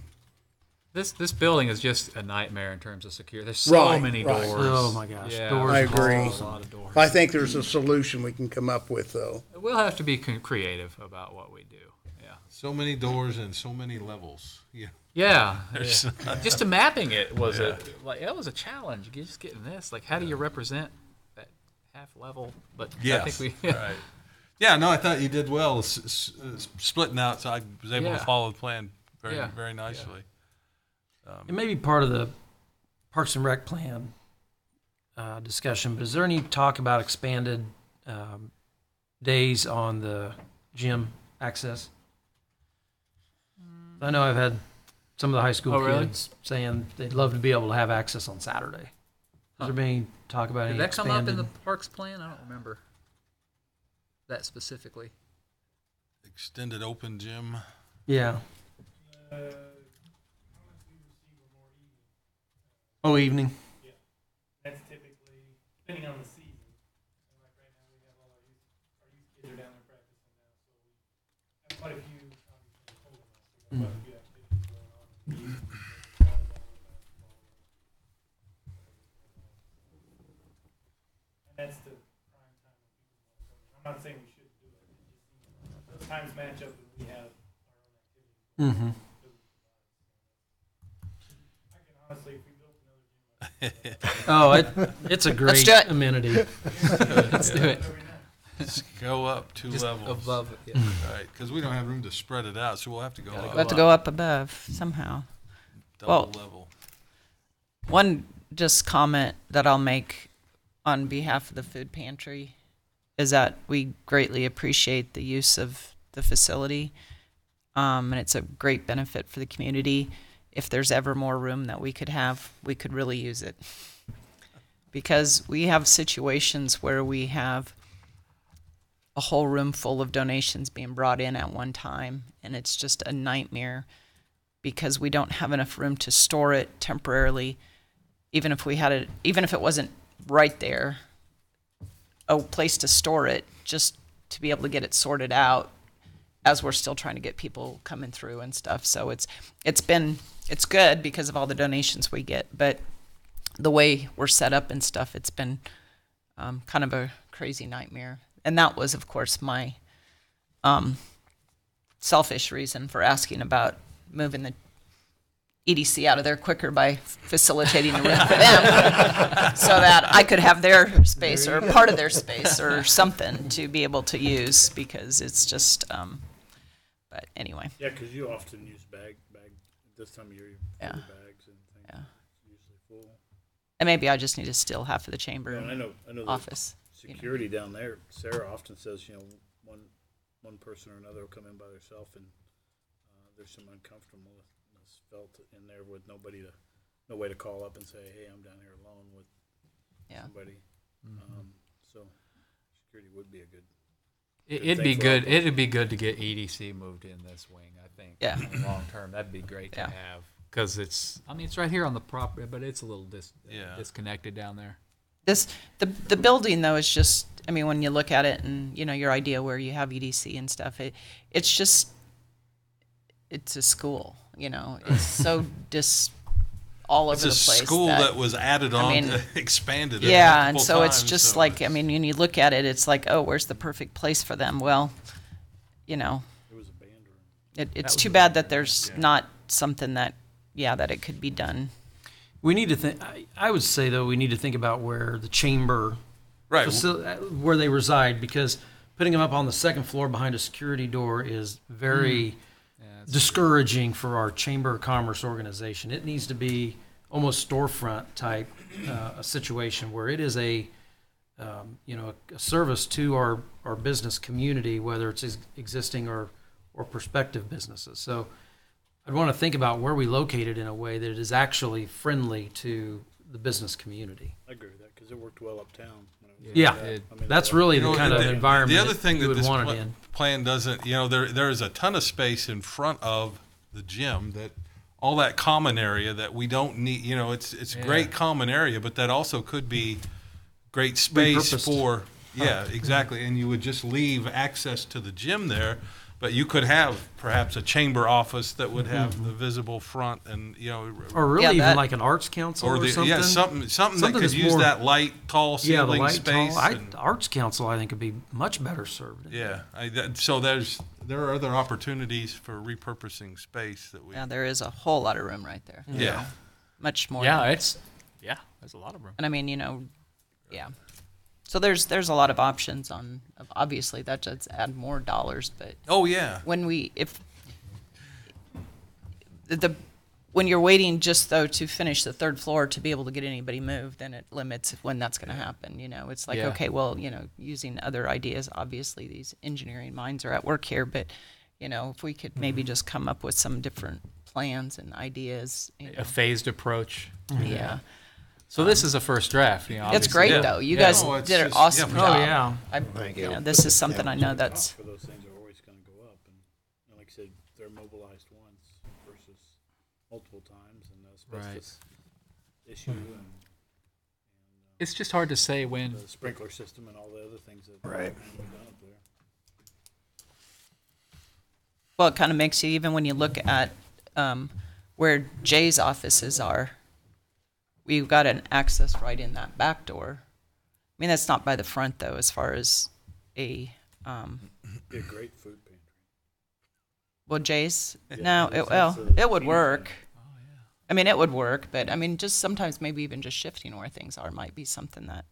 This building is just a nightmare in terms of security. There's so many doors. Oh my gosh. Yeah. Doors, I agree. walls. A lot of doors. I think there's a solution we can come up with, though. We'll have to be creative about what we do. Yeah. So many doors and so many levels. Yeah. Yeah. Just to mapping it was it was a challenge. Just getting this, like, how do you represent that half level? But I think we. Right. Yeah, no, I thought you did well splitting out, so I was able to follow the plan very nicely. It may be part of the Parks and Rec plan discussion, but is there any talk about expanded days on the gym access? I know I've had some of the high school kids saying they'd love to be able to have access on Saturday. Has there been any talk about any Did that come up in expanded? the parks plan? I don't remember that specifically. Extended open gym. Yeah. How much we receive are more evening. Oh, evening. That's typically, depending on the season. And like right now, we have all our youth kids are down there practicing now, so we have quite a few, obviously, holding us. We have quite a few activities going on in the evening. And that's the prime time when people want to come in. I'm not saying we shouldn't do it. It just seems those times match up and we have our own activities. Mm-hmm. I can honestly, if we built another gym, Oh, it's a great do it. amenity. Let's do it. every night. Just go up two Just levels. above it. Yeah. Right, because we don't have room to spread it out, so we'll have to go We'll up. have to go up above somehow. Double level. One just comment that I'll make on behalf of the food pantry is that we greatly appreciate the use of the facility, and it's a great benefit for the community. If there's ever more room that we could have, we could really use it. Because we have situations where we have a whole room full of donations being brought in at one time, and it's just a nightmare because we don't have enough room to store it temporarily. Even if we had it, even if it wasn't right there, a place to store it, just to be able to get it sorted out as we're still trying to get people coming through and stuff. So it's good because of all the donations we get, but the way we're set up and stuff, it's been kind of a crazy nightmare. And that was, of course, my selfish reason for asking about moving EDC out of there quicker by facilitating a room for them so that I could have their space or part of their space or something to be able to use because it's just, but anyway. Yeah, because you often use bag, this time of year, you Yeah. fill the bags and things. Yeah. It's usually full. And maybe I just need to steal half of the chamber Yeah, and I know the office. security down there, Sarah often says, one person or another will come in by themselves and there's some uncomfortableness felt in there with no way to call up and say, hey, I'm down here alone with somebody. So security would be a good. It'd be good. It'd be good to get EDC moved in this wing. I think. Yeah. Long term, that'd be great to Yeah. have because it's. I mean, it's right here on the property, but it's a little Yeah. disconnected down there. The building though is just, I mean, when you look at it and your idea where you have EDC and stuff, it's just, it's a school, it's so all over It's the a place. school that was added on, mean, expanded. Yeah, and multiple so it's times, just so like, I mean, when you look at it, it's like, oh, where's the perfect place for them? Well, It was a band room. it's too bad that there's not something that it could be done. We need to think. I would say though, we need to think about where the chamber, Right. where they reside, because putting them up on the second floor behind a security door is very discouraging for our Chamber of Commerce organization. It needs to be almost storefront type a situation where it is a service to our business community, whether it's existing or prospective businesses. So I'd want to think about where we locate it in a way that it is actually friendly to the business community. I agree with that because it worked well uptown. Yeah, I mean, that's really the kind of environment The other thing you that would this want it in. plan doesn't, there is a ton of space in front of the gym that all that common area that we don't need. It's great common area, but that also could be great space Repurposed. for. Yeah, exactly. And you would just leave access to the gym there. But you could have perhaps a chamber office that would have the visible front, and Or really Yeah, even that- like an arts council or, something. something that could that's use more- that light, tall Yeah, the ceiling light space. tall. and- Arts council, I think, would be much better served. yeah, so there are other opportunities for repurposing space that we. Yeah, there is a whole lot of room right there. Yeah. Much more. Yeah, there's a lot of room. And I mean, yeah. So there's a lot of options on. Obviously, that does add more dollars, but Oh yeah. when when you're waiting just though to finish the third floor to be able to get anybody moved, then it limits when that's going to happen. It's like, Yeah. okay, well, using other ideas. Obviously, these engineering minds are at work here, but if we could maybe just come up with some different plans and ideas. A phased approach. Yeah. So this is a first draft. It's obviously. great Yeah. though. You Yeah. guys Oh, it's did an just- awesome yeah, job. Oh, yeah. Thank you. This is something I know that's. For those things are always going to go up, and like I said, they're mobilized once versus multiple times, and the asbestos issue and It's just hard to say when. the sprinkler system and all the other things that Right. have been done up there. Well, it kind of makes you, even when you look at where Jay's offices are, we've got an access right in that back door. I mean, that's not by the front, though, as far as Be a great food pantry. well, Jay's, Yeah, no, that's a it would peanut work. butter. I mean, it would work, but I mean, just sometimes maybe even just shifting where things are might be something that,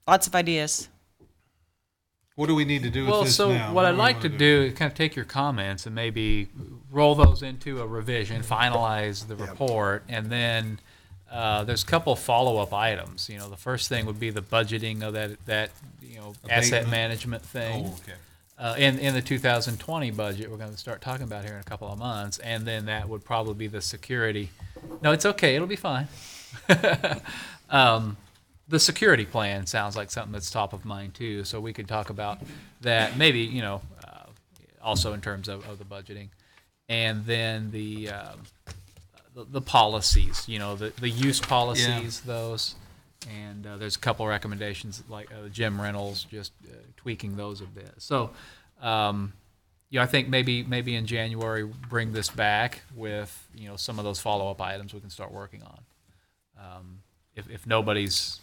lots of ideas. What do we need to do with Well, this so now? what do I'd we like wanna to do is kind of take your comments and maybe roll those into a revision, finalize the report, and then there's a couple of follow-up items. The first thing would be the budgeting of that asset Abatement. management thing. Oh, okay. In the 2020 budget, we're going to start talking about here in a couple of months, and then that would probably be the security. No, it's okay. It'll be fine. The security plan sounds like something that's top of mind too, so we could talk about that maybe also in terms of the budgeting, and then the policies, the use policies, those. And there's a couple recommendations like gym rentals, just tweaking those a bit. So, I think maybe in January bring this back with some of those follow-up items we can start working on. If nobody's,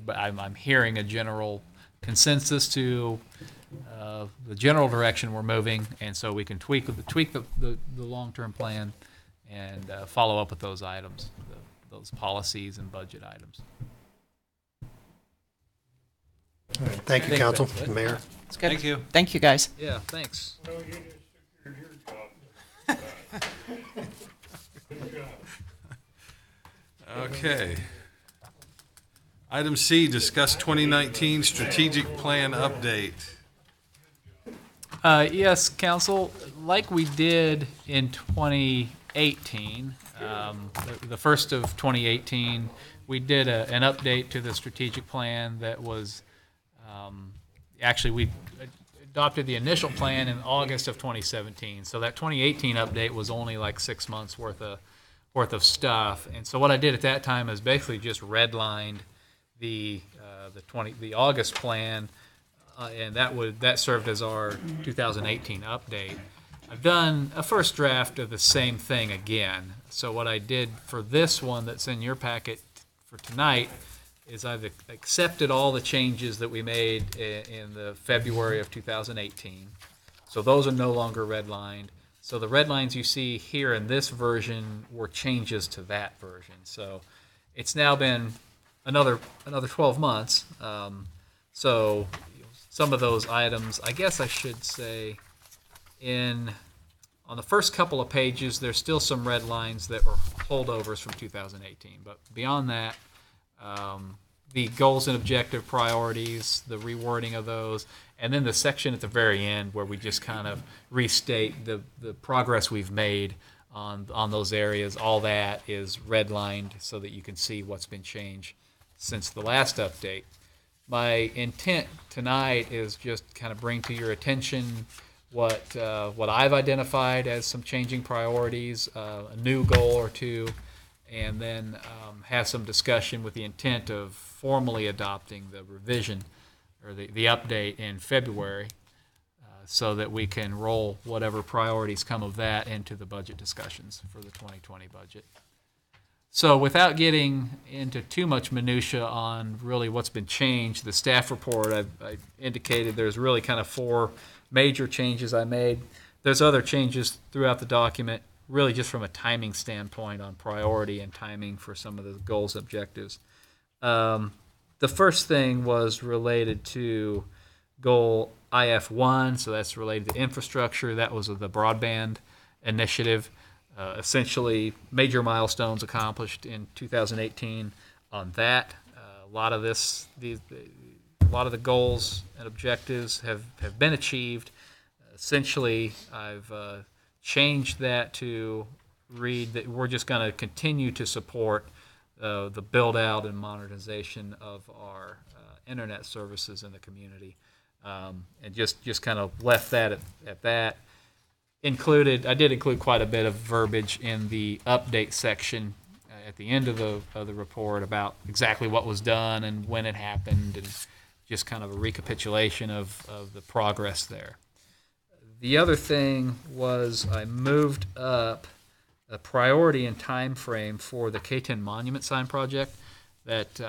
I'm hearing a general consensus to the general direction we're moving, and so we can tweak the long-term plan and follow up with those items, those policies and budget items. Thank you, Council, Mayor. It's good. Thank you. Thank you, guys. Yeah, thanks. Well, you just secured your job. Good job. Okay. Item C, discuss 2019 strategic plan update. Yes, Council, like we did in 2018, the first of 2018, we did an update to the strategic plan that was, actually we adopted the initial plan in August of 2017. So that 2018 update was only like 6 months worth of stuff. And so what I did at that time is basically just redlined the August plan, and that served as our 2018 update. I've done a first draft of the same thing again. So what I did for this one that's in your packet for tonight is I've accepted all the changes that we made in the February of 2018. So those are no longer redlined. So the red lines you see here in this version were changes to that version. So it's now been another 12 months. So some of those items, I guess I should say, on the first couple of pages, there's still some red lines that were holdovers from 2018. But beyond that, the goals and objective priorities, the rewording of those, and then the section at the very end where we just kind of restate the progress we've made on those areas, all that is redlined so that you can see what's been changed since the last update. My intent tonight is just kind of bring to your attention what I've identified as some changing priorities, a new goal or two, and then have some discussion with the intent of formally adopting the revision or the update in February, so that we can roll whatever priorities come of that into the budget discussions for the 2020 budget. So without getting into too much minutia on really what's been changed, the staff report, I indicated there's really kind of 4 major changes I made. There's other changes throughout the document, really just from a timing standpoint on priority and timing for some of the goals and objectives. The first thing was related to goal IF1, so that's related to infrastructure. That was the broadband initiative. Essentially, major milestones accomplished in 2018 on that. A lot of the goals and objectives have been achieved. Essentially, I've changed that to read that we're just going to continue to support the build out and modernization of our internet services in the community, and just kind of left that at that. I did include quite a bit of verbiage in the update section at the end of the report about exactly what was done and when it happened, and just kind of a recapitulation of the progress there. The other thing was I moved up a priority and time frame for the K-10 monument sign project. That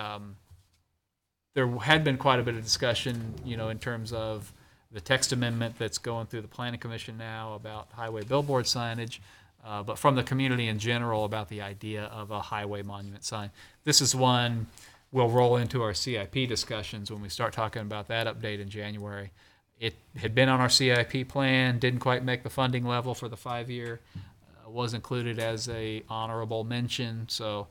there had been quite a bit of discussion, in terms of the text amendment that's going through the Planning Commission now about highway billboard signage, but from the community in general about the idea of a highway monument sign. This is one we'll roll into our CIP discussions when we start talking about that update in January. It had been on our CIP plan, didn't quite make the funding level for the 5-year, was included as a honorable mention. So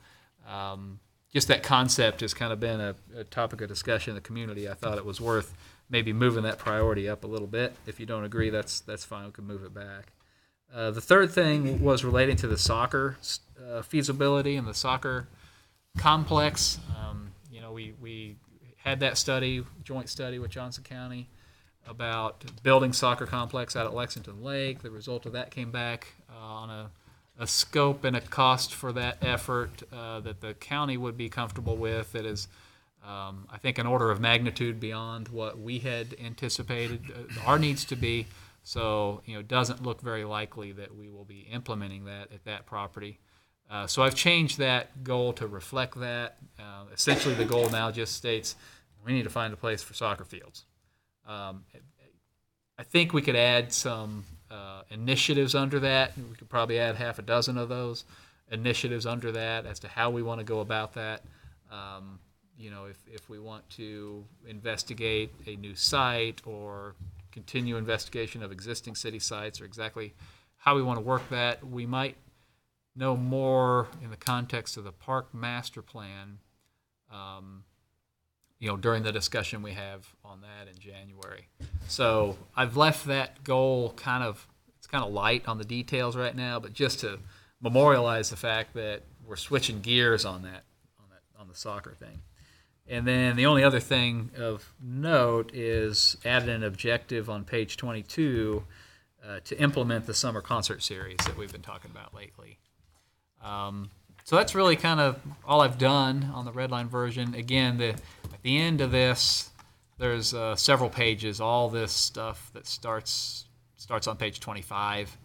just that concept has kind of been a topic of discussion in the community. I thought it was worth maybe moving that priority up a little bit. If you don't agree, that's fine. We can move it back. The third thing was relating to the soccer feasibility and the soccer complex. We had that joint study with Johnson County about building soccer complex out at Lexington Lake. The result of that came back on a scope and a cost for that effort that the county would be comfortable with. That is, I think, an order of magnitude beyond what we had anticipated our needs to be. So, it doesn't look very likely that we will be implementing that at that property. So I've changed that goal to reflect that. Essentially, the goal now just states We need to find a place for soccer fields. I think we could add some initiatives under that. We could probably add half a dozen of those initiatives under that as to how we want to go about that. If we want to investigate a new site or continue investigation of existing city sites, or exactly how we want to work that, we might know more in the context of the park master plan, during the discussion we have on that in January. So I've left that goal it's kind of light on the details right now, but just to memorialize the fact that we're switching gears on the soccer thing. And then the only other thing of note is added an objective on page 22 to implement the summer concert series that we've been talking about lately. So that's really kind of all I've done on the red line version. Again, at the end of this, there's several pages, all this stuff that starts on page 25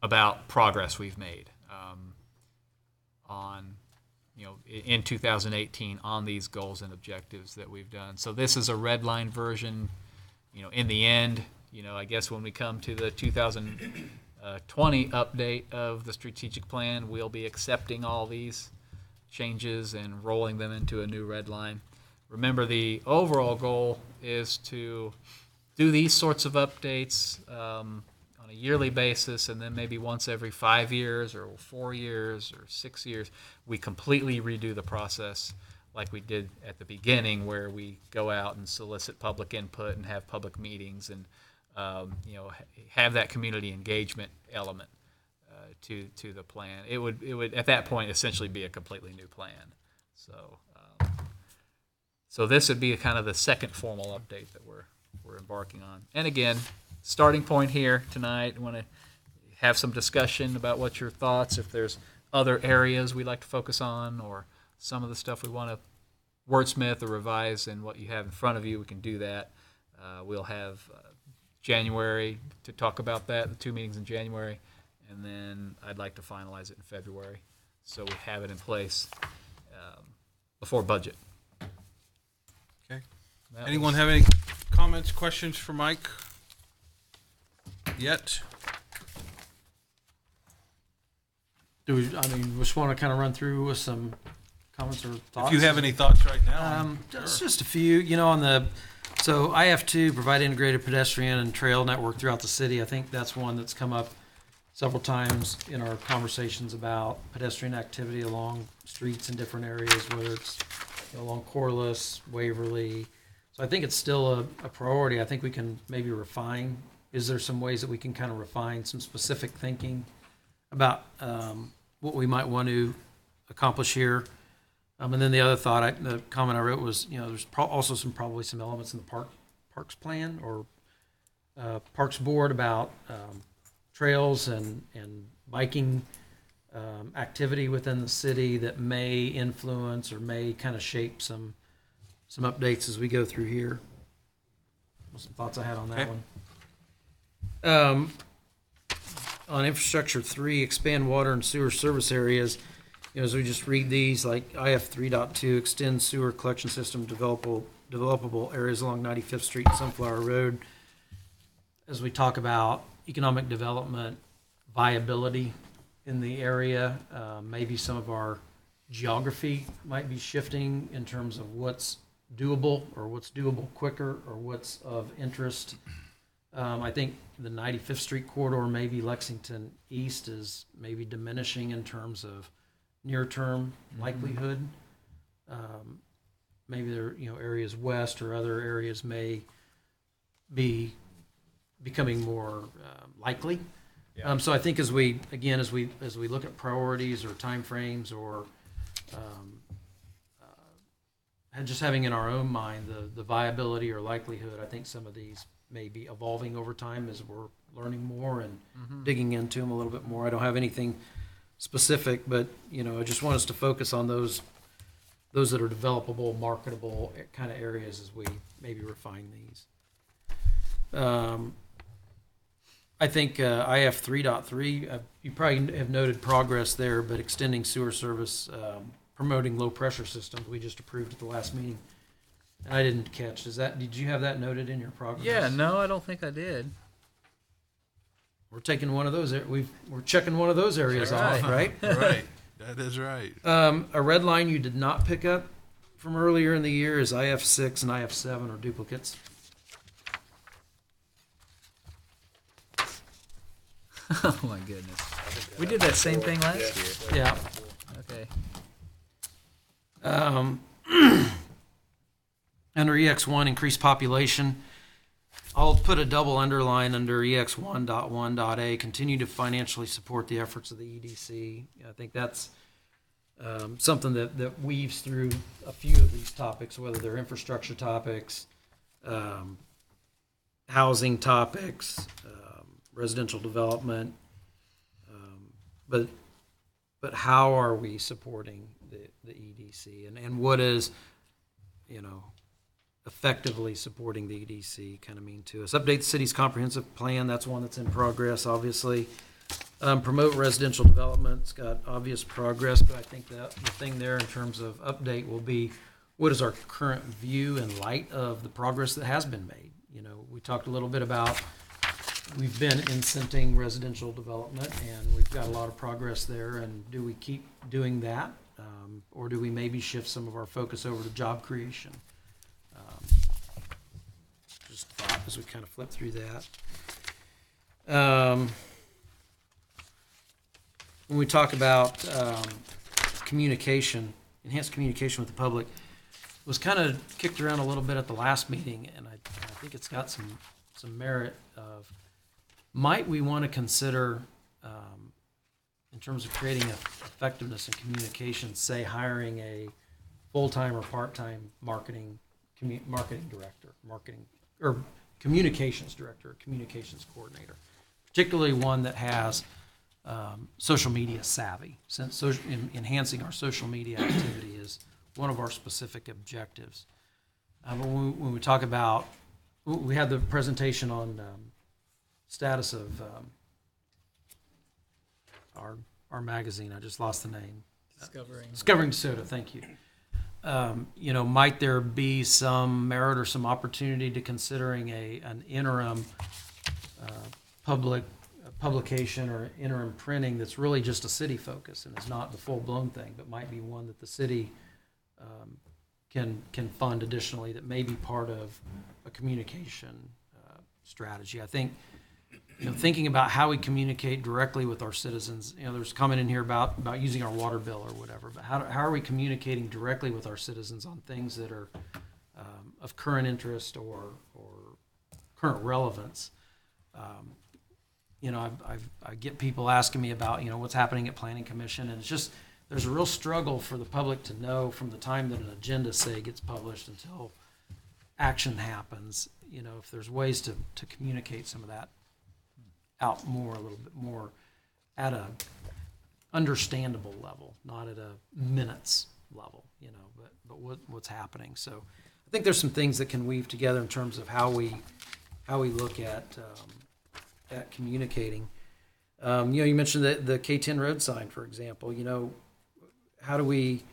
about progress we've made in 2018 on these goals and objectives that we've done. So this is a red line version. In the end, I guess when we come to the 2020 update of the strategic plan, we'll be accepting all these changes and rolling them into a new red line. Remember, the overall goal is to do these sorts of updates on a yearly basis, and then maybe once every 5 years or 4 years or 6 years, we completely redo the process like we did at the beginning, where we go out and solicit public input and have public meetings and have that community engagement element to the plan. It would at that point essentially be a completely new plan. So this would be kind of the second formal update that we're embarking on. And again, starting point here tonight. I want to have some discussion about what your thoughts, if there's other areas we'd like to focus on, or some of the stuff we want to wordsmith or revise in what you have in front of you, we can do that. We'll have January to talk about that, the 2 meetings in January, and then I'd like to finalize it in February so we have it in place before budget. Okay. Anyone have any comments, questions for Mike yet? Just want to kind of run through with some comments or thoughts? If you have any thoughts right now. Just a few, so IF2, provide integrated pedestrian and trail network throughout the city. I think that's one that's come up several times in our conversations about pedestrian activity along streets in different areas, whether it's along Corliss, Waverly. So I think it's still a priority. I think we can maybe refine. Is there some ways that we can kind of refine some specific thinking about what we might want to accomplish here? And then the other thought, the comment I wrote was, there's also probably some elements in the parks plan or parks board about trails and biking activity within the city that may influence or may kind of shape some updates as we go through here. Some thoughts I had on that one. On infrastructure 3, expand water and sewer service areas. As we just read these, like IF 3.2, extend sewer collection system developable areas along 95th Street and Sunflower Road. As we talk about economic development, viability in the area, maybe some of our geography might be shifting in terms of what's doable or what's doable quicker or what's of interest. I think the 95th Street corridor, maybe Lexington East, is maybe diminishing in terms of near-term likelihood. Maybe there, areas west or other areas may be becoming more likely. Yeah. So I think as we look at priorities or timeframes or and just having in our own mind the viability or likelihood, I think some of these may be evolving over time as we're learning more and digging into them a little bit more. I don't have anything specific, but I just want us to focus on those that are developable, marketable kind of areas as we maybe refine these. I think IF 3.3, you probably have noted progress there, but extending sewer service, promoting low pressure systems, we just approved at the last meeting. And I didn't catch. Did you have that noted in your progress? Yeah, no, I don't think I did. We're taking one of those. We're checking one of those areas off, right? Right. That is right. A red line you did not pick up from earlier in the year is IF6 and IF7 are duplicates. Oh my goodness. We did that same thing last year. Yeah. Okay. Under EX1, increased population. I'll put a double underline under EX1.1.A, continue to financially support the efforts of the EDC. I think that's something that weaves through a few of these topics, whether they're infrastructure topics, housing topics, residential development. But how are we supporting the EDC? And what is, effectively supporting the EDC kind of mean to us? Update the city's comprehensive plan. That's one that's in progress, obviously. Promote residential development. It's got obvious progress, but I think that the thing there in terms of update will be what is our current view in light of the progress that has been made. We talked a little bit about we've been incenting residential development and we've got a lot of progress there. And do we keep doing that? Or do we maybe shift some of our focus over to job creation? Just thought as we kind of flip through that. When we talk about communication, enhanced communication with the public, was kind of kicked around a little bit at the last meeting, and I think it's got some merit of, might we want to consider, in terms of creating effectiveness in communication, say hiring a full-time or part-time marketing director, or communications director, communications coordinator, particularly one that has social media savvy, since enhancing our social media activity is one of our specific objectives. When we talk about, we had the presentation on status of our magazine. I just lost the name. Discovering Soto. Thank you. Might there be some merit or some opportunity to considering an interim publication or interim printing that's really just a city focus and is not the full-blown thing, but might be one that the city can fund additionally that may be part of a communication strategy. I think thinking about how we communicate directly with our citizens, there's a comment in here about using our water bill or whatever, but how are we communicating directly with our citizens on things that are of current interest or current relevance? I get people asking me about, what's happening at Planning Commission, and it's just, there's a real struggle for the public to know from the time that an agenda, say, gets published until action happens, if there's ways to communicate some of that out more, a little bit more at a understandable level, not at a minutes level, but what's happening. So I think there's some things that can weave together in terms of how we look at communicating. You mentioned the K10 road sign, for example. How do we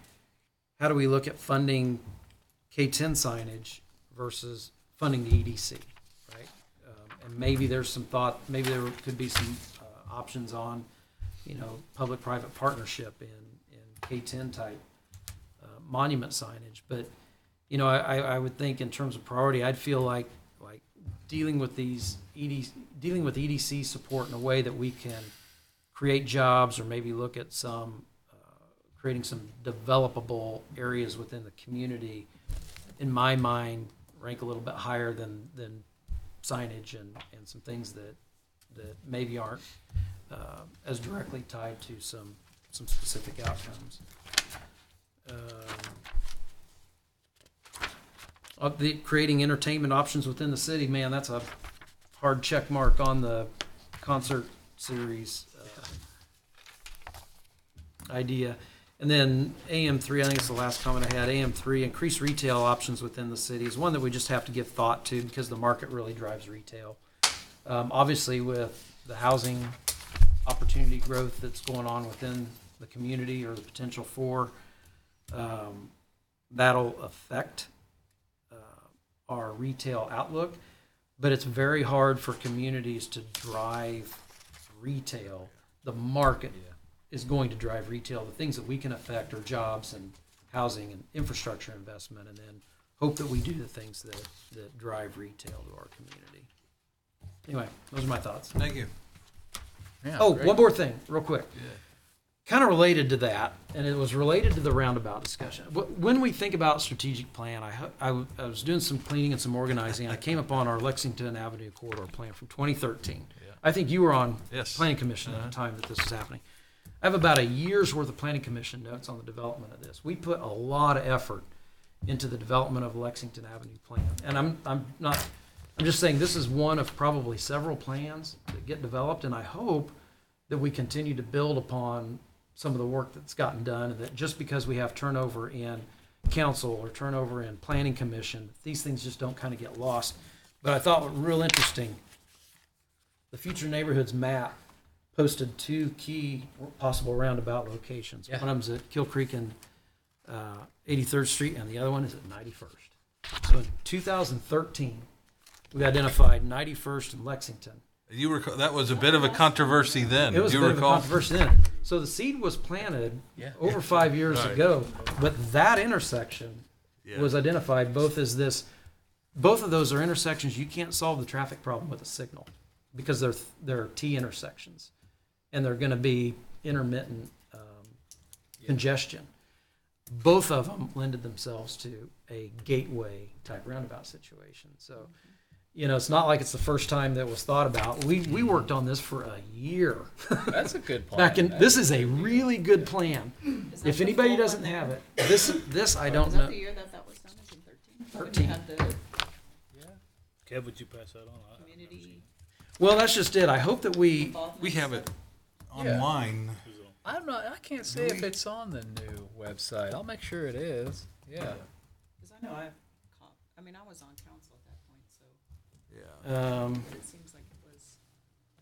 look at funding K10 signage versus funding the EDC, right? And maybe there's some thought, maybe there could be some options on, public-private partnership in K10 type monument signage. But, I would think in terms of priority, I'd feel like dealing with EDC support in a way that we can create jobs or maybe look at creating some developable areas within the community, in my mind, rank a little bit higher than signage and some things that maybe aren't as directly tied to some specific outcomes. Creating entertainment options within the city, man, that's a hard check mark on the concert series idea. And then AM3, I think it's the last comment I had, AM3, increase retail options within the city is one that we just have to give thought to because the market really drives retail. Obviously, with the housing opportunity growth that's going on within the community or the potential for, that'll affect our retail outlook, but it's very hard for communities to drive retail. The market is going to drive retail. The things that we can affect are jobs and housing and infrastructure investment, and then hope that we do the things that drive retail to our community. Anyway, those are my thoughts. Thank you. Yeah, Oh, great. one more thing, real quick. Kind of related to that, and it was related to the roundabout discussion. When we think about strategic plan, I was doing some cleaning and some organizing, and I came upon our Lexington Avenue corridor plan from 2013. I think you were on Yes. Planning Commission at the time that this was happening. I have about a year's worth of Planning Commission notes on the development of this. We put a lot of effort into the development of Lexington Avenue plan, and I'm just saying this is one of probably several plans that get developed, and I hope that we continue to build upon some of the work that's gotten done, and that just because we have turnover in council or turnover in planning commission, these things just don't kind of get lost. But I thought what real interesting, the future neighborhoods map posted 2 key possible roundabout locations. Yeah. One of them's at Kill Creek and 83rd Street, and the other one is at 91st. So in 2013, we identified 91st and Lexington. You recall, that was a bit of a controversy then. It was Do a you bit of a recall? controversy then. So the seed was planted over 5 years Right. ago, but that intersection Yeah. was identified both as this. Both of those are intersections you can't solve the traffic problem with a signal because they're T intersections, and they're going to be intermittent congestion. Both of them lended themselves to a gateway type roundabout situation. So, it's not like it's the first time that was thought about. We worked on this for a year. That's a good plan. Back in, this is a really good plan. Is that If the anybody full doesn't one have there? it, this I don't Was know. that the year that was done, is in 13? 13. When you had the Kev, would you pass that on? community Well, that's just it. I hope that we. involvement? We have it online. I can't say if it's on the new website. I'll make sure it is. Yeah. Because I know I was on council at that point, so Yeah. but it seems like it was,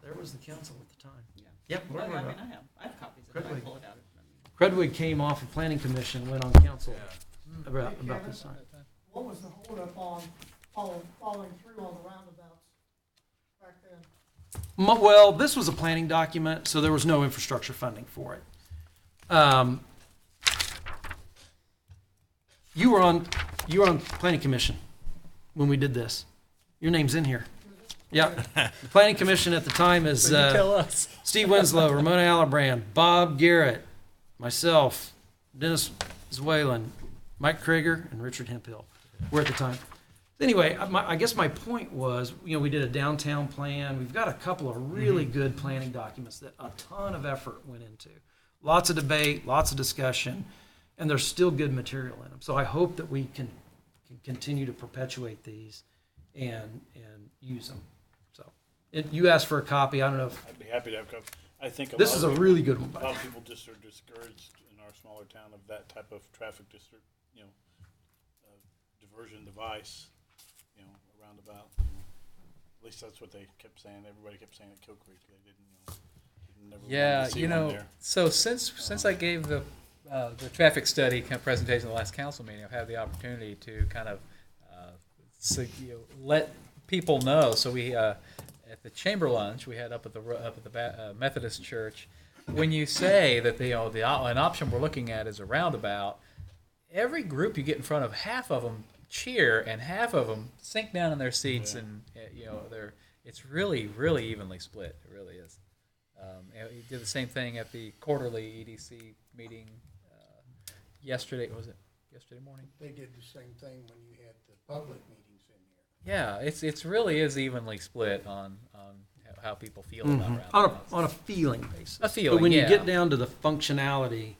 There was the council at the time. yeah. Yep. Oh, yeah, I have copies of it, I Credwig. pull it out. Credwig came off of planning commission, went on council about this time. What was the holdup on following through on the roundabouts back then? Well, this was a planning document, so there was no infrastructure funding for it. You were on planning commission when we did this. Your name's in here. Yeah. Planning commission at the time is Tell us. Steve Winslow, Ramona Alibrand, Bob Garrett, myself, Dennis Zwaylen, Mike Krieger, and Richard Hemphill were at the time. Anyway, I guess my point was, we did a downtown plan. We've got a couple of really good planning documents that a ton of effort went into. Lots of debate, lots of discussion, and there's still good material in them. So I hope that we can continue to perpetuate these and use them. So you asked for a copy. I don't know if I'd be happy to have copies. I think this is a really good one. a lot of people just are discouraged in our smaller town of that type of traffic district, diversion device, a roundabout. At least that's what they kept saying. Everybody kept saying at Kill Creek. They didn't never Yeah, wanted to see one there. so since I gave the traffic study kind of presentation at the last council meeting, I've had the opportunity to kind of let people know. So we at the chamber lunch we had up at the Methodist Church. When you say that an option we're looking at is a roundabout, every group you get in front of, half of them cheer and half of them sink down in their seats, and it's really evenly split. It really is. And we did the same thing at the quarterly EDC meeting yesterday. Was it yesterday morning? They did the same thing when you had the public meetings in here. Yeah, it's really is evenly split on how people feel about Mm-hmm. on roundabouts. a feeling basis. A feeling, But when you yeah. get down to the functionality,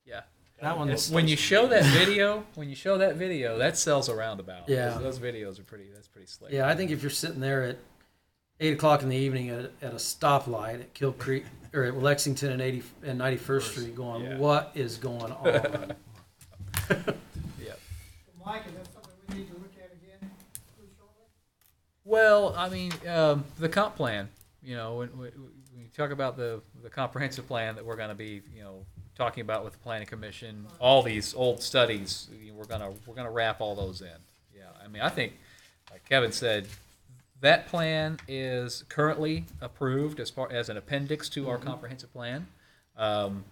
Yeah. that one is When you show that video, that sells a roundabout. Yeah. Those videos are pretty slick. Yeah, I think if you're sitting there at 8 o'clock in the evening at a stoplight at Kill Creek or at Lexington and 91st Street, going, Yeah. what is going on? Yeah. Mike, is that something we need to look at again pretty shortly? Well, I mean, the comp plan. When you talk about the comprehensive plan that we're going to be, talking about with the planning commission, all these old studies, we're gonna wrap all those in. Yeah. Yeah, I mean, I think, like Kevin said, that plan is currently approved as an appendix to our comprehensive plan.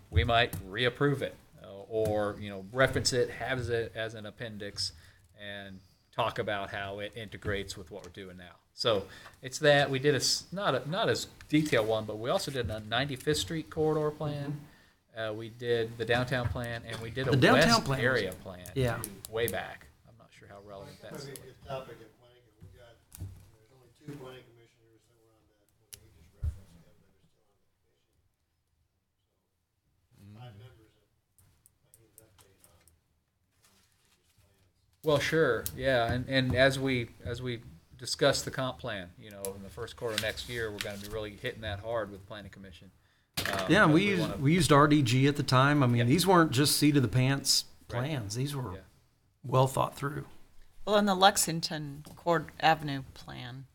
We might reapprove it, or reference it, have it as an appendix, and talk about how it integrates with what we're doing now. So it's that we did not as detailed one, but we also did a 95th Street corridor plan. We did the downtown plan, and we did a downtown west plan was- area plan. Yeah. Way back. I'm not sure how relevant that's. Maybe a good topic at planning, we got, there's only 2 planning commissioners that were on that, what we just referenced, Kevin, that are still on the commission. So 5 members that might need an update on previous plans. Well, sure, yeah, and as we discuss the comp plan, in the first quarter of next year, we're going to be really hitting that hard with planning commission. Yeah, and because we used RDG at the time. I mean, these weren't just seat of the pants Right. plans. These were Yeah. well thought through. Well, in the Lexington Court Avenue plan,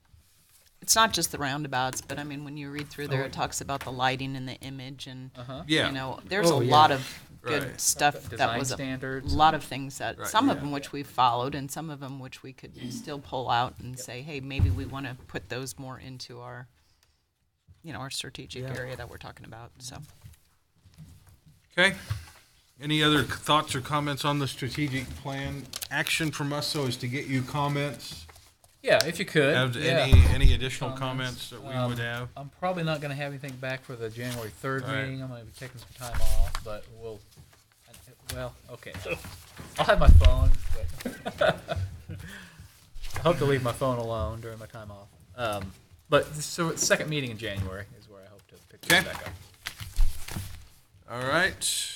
it's not just the roundabouts, but I mean, when you read through there, it talks about the lighting and the image, and Yeah. there's Oh, a yeah. lot of good Right. stuff that Design was standards a lot of things that Right, some of yeah. them which we followed, and some of them which we could still pull out and say, hey, maybe we want to put those more into our, our strategic Yeah. area that we're talking about. So. Okay. Any other thoughts or comments on the strategic plan? Action from us, so is to get you comments. Yeah, if you could. Have yeah. any additional comments that we would have? I'm probably not going to have anything back for the January 3rd All right. meeting. I'm going to be taking some time off, but okay. I'll have my phone. But I hope to leave my phone alone during my time off. So the second meeting in January is where I hope to pick this Okay. back up. All right.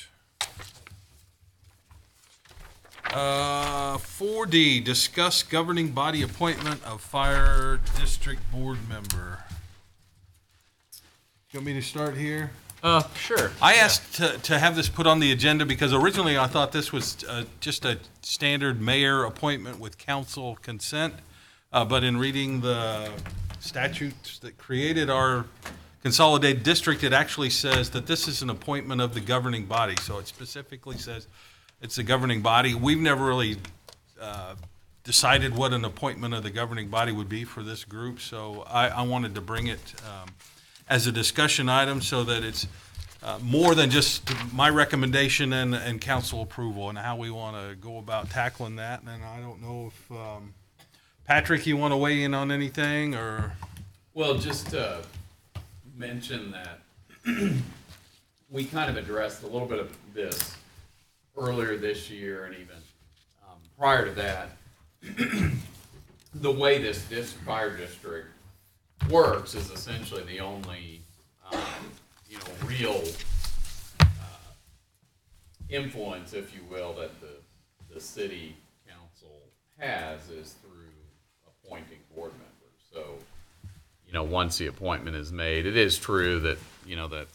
4D, discuss governing body appointment of fire district board member. You want me to start here? Sure. I asked to have this put on the agenda because originally I thought this was just a standard mayor appointment with council consent. But in reading the statutes that created our consolidated district, it actually says that this is an appointment of the governing body. So it specifically says it's the governing body. We've never really decided what an appointment of the governing body would be for this group. So I wanted to bring it as a discussion item so that it's more than just my recommendation and council approval, and how we want to go about tackling that. And I don't know if, Patrick, you want to weigh in on anything, or? Well, just to mention that we kind of addressed a little bit of this earlier this year, and even prior to that. The way this fire district works is essentially the only real influence, if you will, that the city council has is through appointing board members. So, once the appointment is made, it is true that that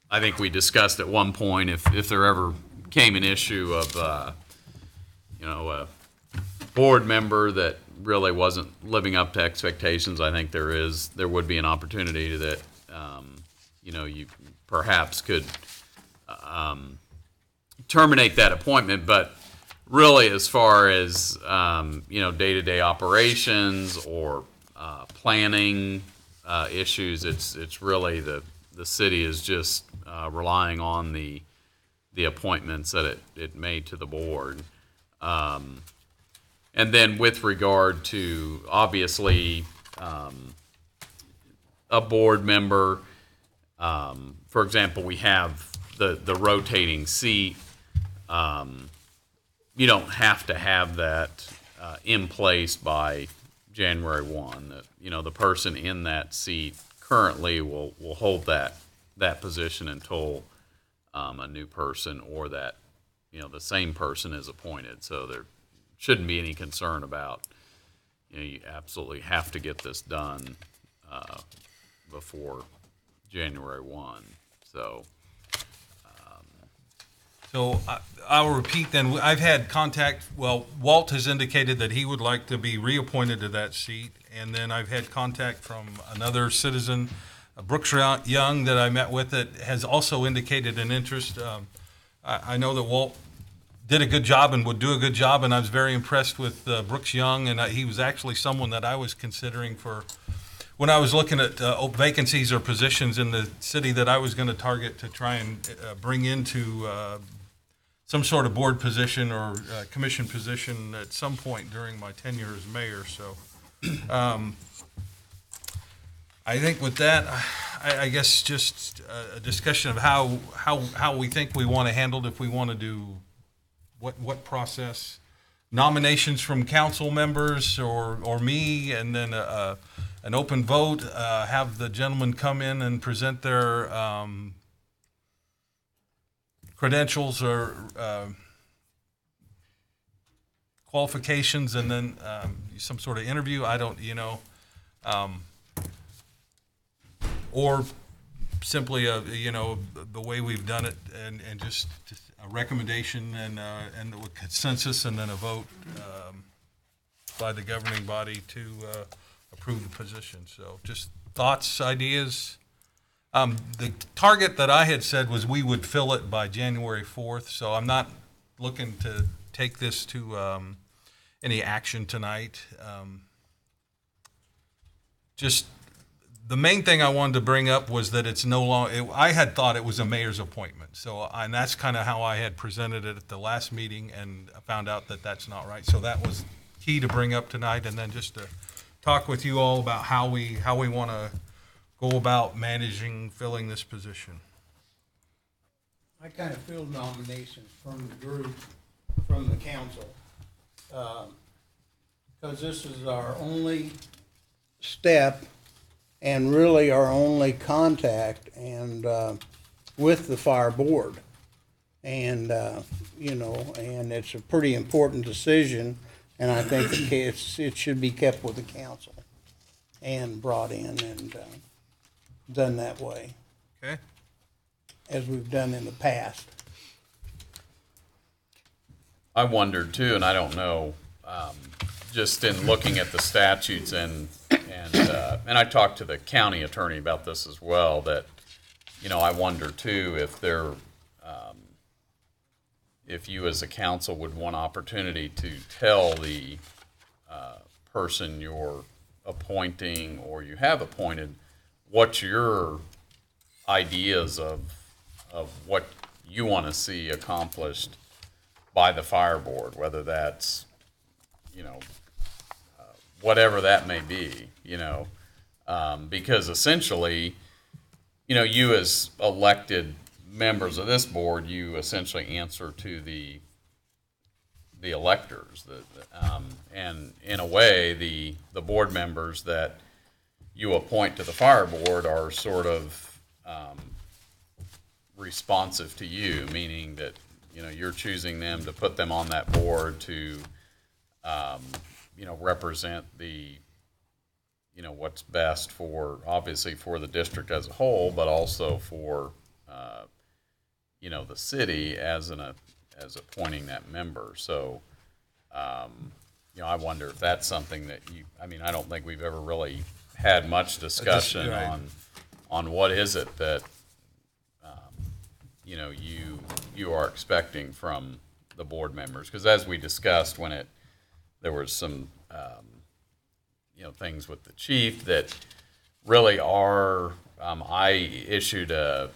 I think we discussed at one point if there ever came an issue of a board member that really wasn't living up to expectations, I think there would be an opportunity that you perhaps could terminate that appointment. But really, as far as day-to-day operations or planning issues, it's really the city is just relying on the appointments that it made to the board. And then with regard to, obviously, a board member, for example, we have the rotating seat. You don't have to have that in place by January 1. The person in that seat currently will hold that position until a new person or that the same person is appointed. So there shouldn't be any concern about you absolutely have to get this done before January 1. So I'll repeat then. I've had contact, Walt has indicated that he would like to be reappointed to that seat. And then I've had contact from another citizen, Brooks Young, that I met with, that has also indicated an interest. I know that Walt did a good job and would do a good job, and I was very impressed with Brooks Young, and he was actually someone that I was considering for when I was looking at vacancies or positions in the city that I was going to target to try and bring into some sort of board position or commission position at some point during my tenure as mayor. So I think with that, I guess just a discussion of how we think we want to handle it, if we want to do what process, nominations from council members or me, and then an open vote, have the gentleman come in and present their credentials or qualifications, and then some sort of interview. I don't, or simply the way we've done it, and just a recommendation and a consensus, and then a vote by the governing body to approve the position. So just thoughts, ideas. The target that I had said was we would fill it by January 4th. So I'm not looking to take this to any action tonight. Just the main thing I wanted to bring up was that it's no longer, I had thought it was a mayor's appointment. So, and that's kind of how I had presented it at the last meeting, and I found out that that's not right. So that was key to bring up tonight, and then just to talk with you all about how we want to go about filling this position. I kind of feel nominations from the group, from the council, because this is our only step and really our only contact and with the fire board. And, and it's a pretty important decision, and I think it should be kept with the council and brought in and done that way. Okay. As we've done in the past. I wondered too, and I don't know, just in looking at the statutes and I talked to the county attorney about this as well, that, I wonder too if if you as a council would want opportunity to tell the person you're appointing or you have appointed what your ideas of what you want to see accomplished by the fire board, whether that's, whatever that may be, because essentially, you as elected members of this board, you essentially answer to the electors, and in a way, the board members that you appoint to the fire board are sort of responsive to you, meaning that you're choosing them to put them on that board to represent the what's best for, obviously, for the district as a whole, but also for the city as appointing that member. So I wonder if that's something that I don't think we've ever really had much discussion on what is it that you are expecting from the board members, because as we discussed when there was some things with the chief that really are I issued an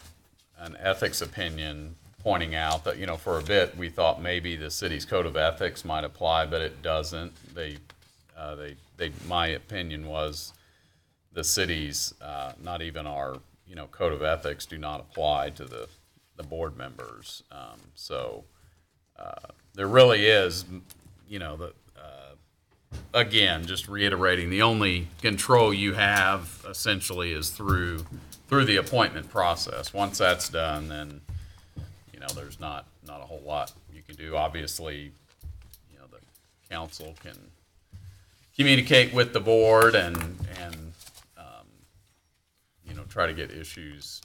ethics opinion pointing out that for a bit we thought maybe the city's code of ethics might apply, but it doesn't. My opinion was the city's not even our code of ethics do not apply to the board members. So there really is, again, just reiterating, the only control you have essentially is through the appointment process. Once that's done, then there's not a whole lot you can do. Obviously, the council can communicate with the board and try to get issues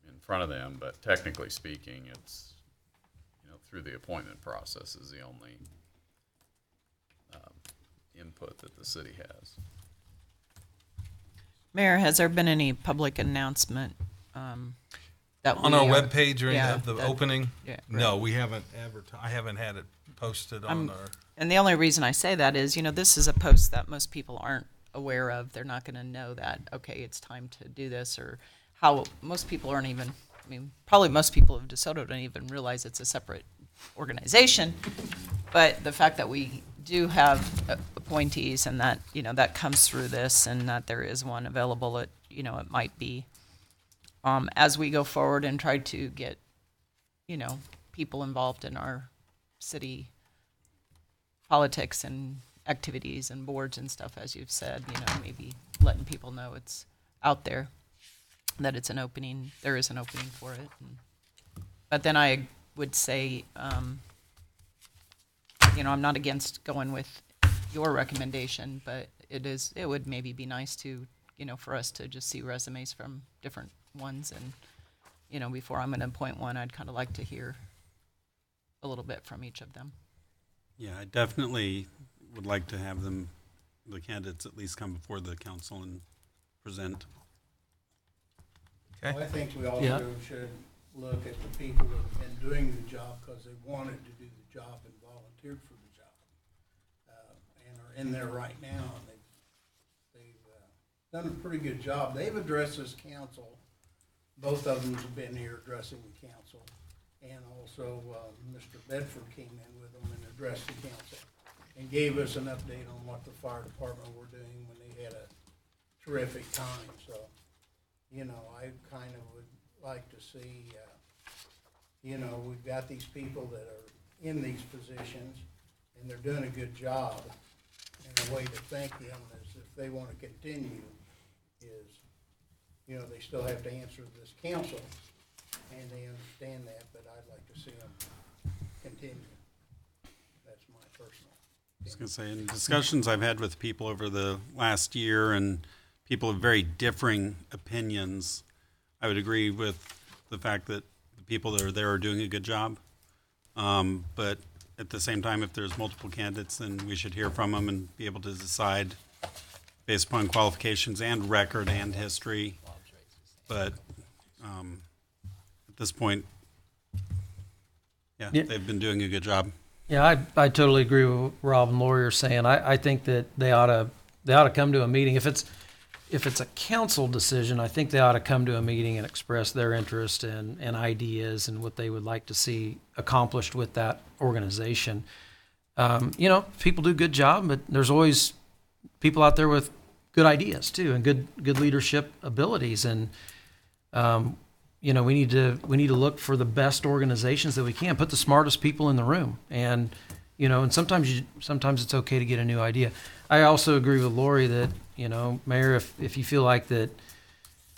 in front of them, but technically speaking, it's through the appointment process is the only input that the city has. Mayor, has there been any public announcement that On we our are- webpage or yeah, of the that- opening? yeah, No, we haven't I haven't had it posted on our. And the only reason I say that is, this is a post that most people aren't aware of. They're not going to know that, okay, it's time to do this, or how most people aren't even, probably most people of DeSoto don't even realize it's a separate organization. But the fact that we do have appointees and that, that comes through this and that there is one available, it might be, as we go forward and try to get, people involved in our city politics and activities and boards and stuff, as you've said, maybe letting people know it's out there, that it's an opening, there is an opening for it. But then I would say, I'm not against going with your recommendation, but it would maybe be nice to, for us to just see resumes from different ones. And, before I'm going to appoint one, I'd kind of like to hear a little bit from each of them. Yeah, I definitely would like to have the candidates at least come before the council and present. Well, I think we also Yeah. should look at the people that have been doing the job because they wanted to do the job and volunteered for the job, and are in there right now. And they've done a pretty good job. They've addressed this council. Both of them have been here addressing the council. And also, Mr. Bedford came in with them and addressed the council and gave us an update on what the fire department were doing when they had a terrific time. So, I kind of would like to see, we've got these people that are in these positions and they're doing a good job. And a way to thank them is if they want to continue is, they still have to answer to this council. And they understand that, but I'd like to see them continue. That's my personal opinion. I was going to say, in discussions I've had with people over the last year and people of very differing opinions, I would agree with the fact that the people that are there are doing a good job. But at the same time, if there's multiple candidates, then we should hear from them and be able to decide based upon qualifications and record and history. But at this point, Yeah. they've been doing a good job. Yeah, I totally agree with what Rob and Lori are saying. I think that they ought to come to a meeting. If it's a council decision, I think they ought to come to a meeting and express their interest and ideas and what they would like to see accomplished with that organization. People do a good job, but there's always people out there with good ideas too and good leadership abilities. And we need to look for the best organizations that we can, put the smartest people in the room. And, and sometimes it's okay to get a new idea. I also agree with Lori that, Mayor, if you feel like that,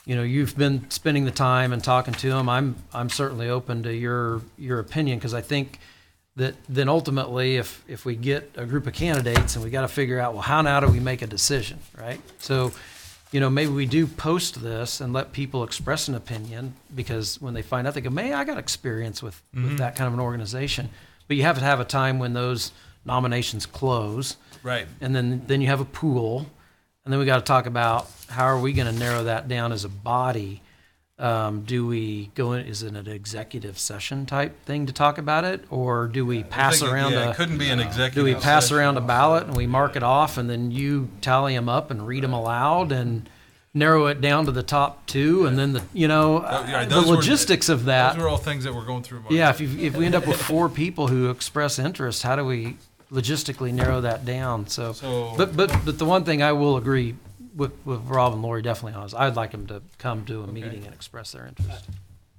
you've been spending the time and talking to them, I'm certainly open to your opinion. Cause I think that then ultimately if we get a group of candidates and we got to figure out, well, how now do we make a decision? Right. So, maybe we do post this and let people express an opinion, because when they find out, they go, I got experience with that kind of an organization. But you have to have a time when those nominations close. Right. And then you have a pool. And then we got to talk about how are we going to narrow that down as a body. Do we go in, is it an executive session type thing to talk about it? Or do we pass around it couldn't be an executive do we pass session. around a ballot and we mark it off and then you tally them up and read them aloud and narrow it down to the top two and then the logistics of that. Those are all things that we're going through. Mark. Yeah, if we end up with 4 people who express interest, how do we logistically narrow that down? So but the one thing I will agree with Rob and Lori definitely on is I'd like them to come to a meeting and express their interest.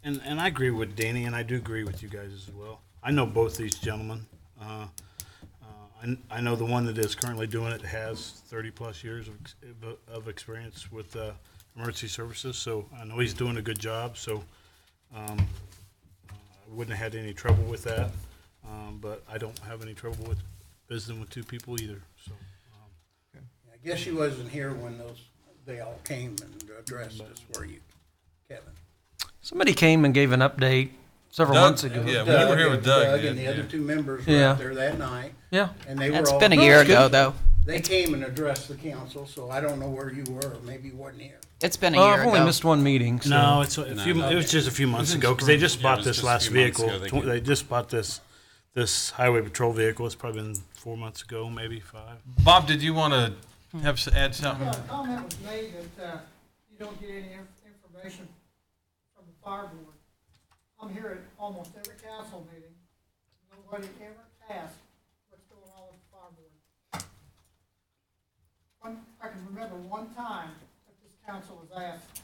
And I agree with Danny, and I do agree with you guys as well. I know both these gentlemen. I know the one that is currently doing it has 30-plus years of experience with emergency services, so I know he's doing a good job. So I wouldn't have had any trouble with that, but I don't have any trouble with visiting with 2 people either. So I guess you wasn't here when they all came and addressed us, were you, Kevin? Somebody came and gave an update several months ago. Yeah, we were here with Doug. And the other 2 members were out there that night. Yeah. And they That's were all. been a year ago, though. They came and addressed the council, so I don't know where you were, maybe you wasn't here. It's been a Oh, year I've only ago. missed one meeting. So. No, it's a few. It was just a few months ago because they just Yeah, it bought was this just a last few months vehicle. ago they They just bought this highway patrol vehicle. It's probably been 4 months ago, maybe 5. Bob, did you want to add something? Yeah, a comment was made that you don't get any information from the fire board. I'm here at almost every council meeting. Nobody ever asked what's going on with the fire board. I can remember one time that this council was asked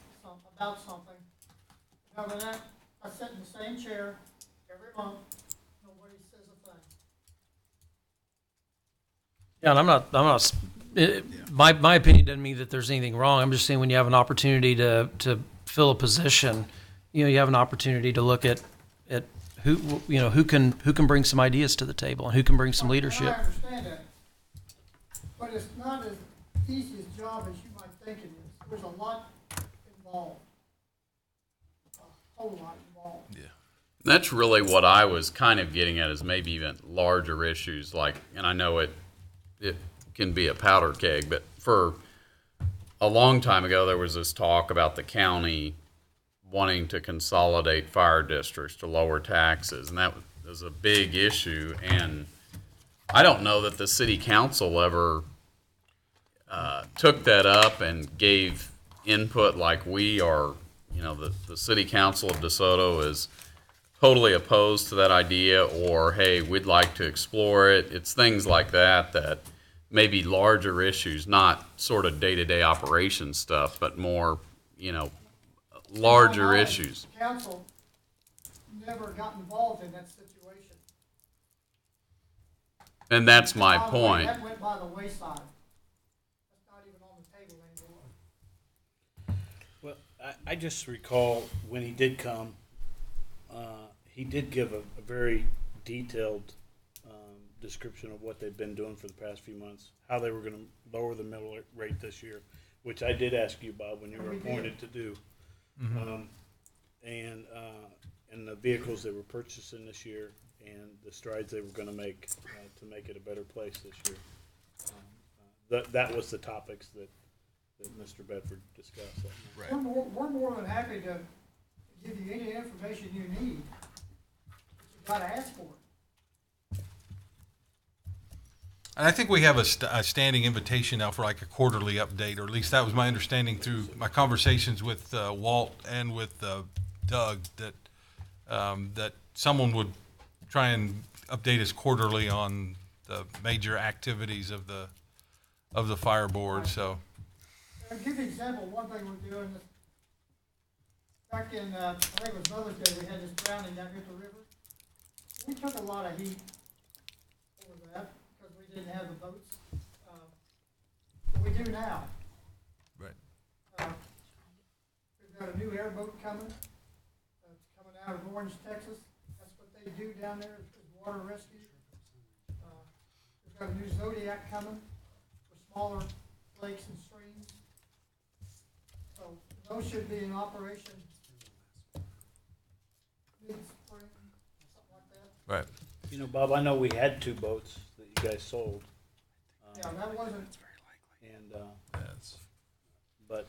about something. Other than that, I sit in the same chair every month. Nobody says a thing. Yeah, and I'm not. My opinion doesn't mean that there's anything wrong. I'm just saying when you have an opportunity to fill a position, you know, you have an opportunity to look at who, you know, who can bring some ideas to the table and who can bring some leadership. I understand that, but it's not as easy a job as you might think it is. There's a lot involved, a whole lot involved. Yeah. That's really what I was kind of getting at, is maybe even larger issues like, and I know it can be a powder keg, but for a long time ago there was this talk about the county wanting to consolidate fire districts to lower taxes, and that was a big issue. And I don't know that the city council ever took that up and gave input like we are. You know, the city council of DeSoto is totally opposed to that idea, or hey, we'd like to explore it. It's things like that maybe larger issues, not sort of day-to-day operation stuff, but more, you know, larger issues. The council never got involved in that situation. And that's my By the way, point. that went by the wayside. That's not even on the table anymore. Well, I just recall when he did come, he did give a very detailed description of what they've been doing for the past few months, how they were going to lower the mill rate this year, which I did ask you, Bob, when you were appointed to do. Mm-hmm. And the vehicles they were purchasing this year and the strides they were going to make it a better place this year. That was the topics that Mr. Bedford discussed. Right. We're more than happy to give you any information you need. But you gotta ask for it. And I think we have a standing invitation now for like a quarterly update, or at least that was my understanding through my conversations with Walt and with Doug, that someone would try and update us quarterly on the major activities of the fire board. So, I'll give you an example. One thing we're doing is back in I think it was Mother's Day, we had this drowning down here at the river. We took a lot of heat over that, we didn't have the boats, but we do now. right. We've got a new airboat coming. It's coming out of Orange, Texas. That's what they do down there, is water rescue. We've got a new Zodiac coming for smaller lakes and streams. So those should be in operation mid-spring, something like that. Right. You know, Bob, I know we had 2 boats that you guys sold. Yeah, that wasn't. And but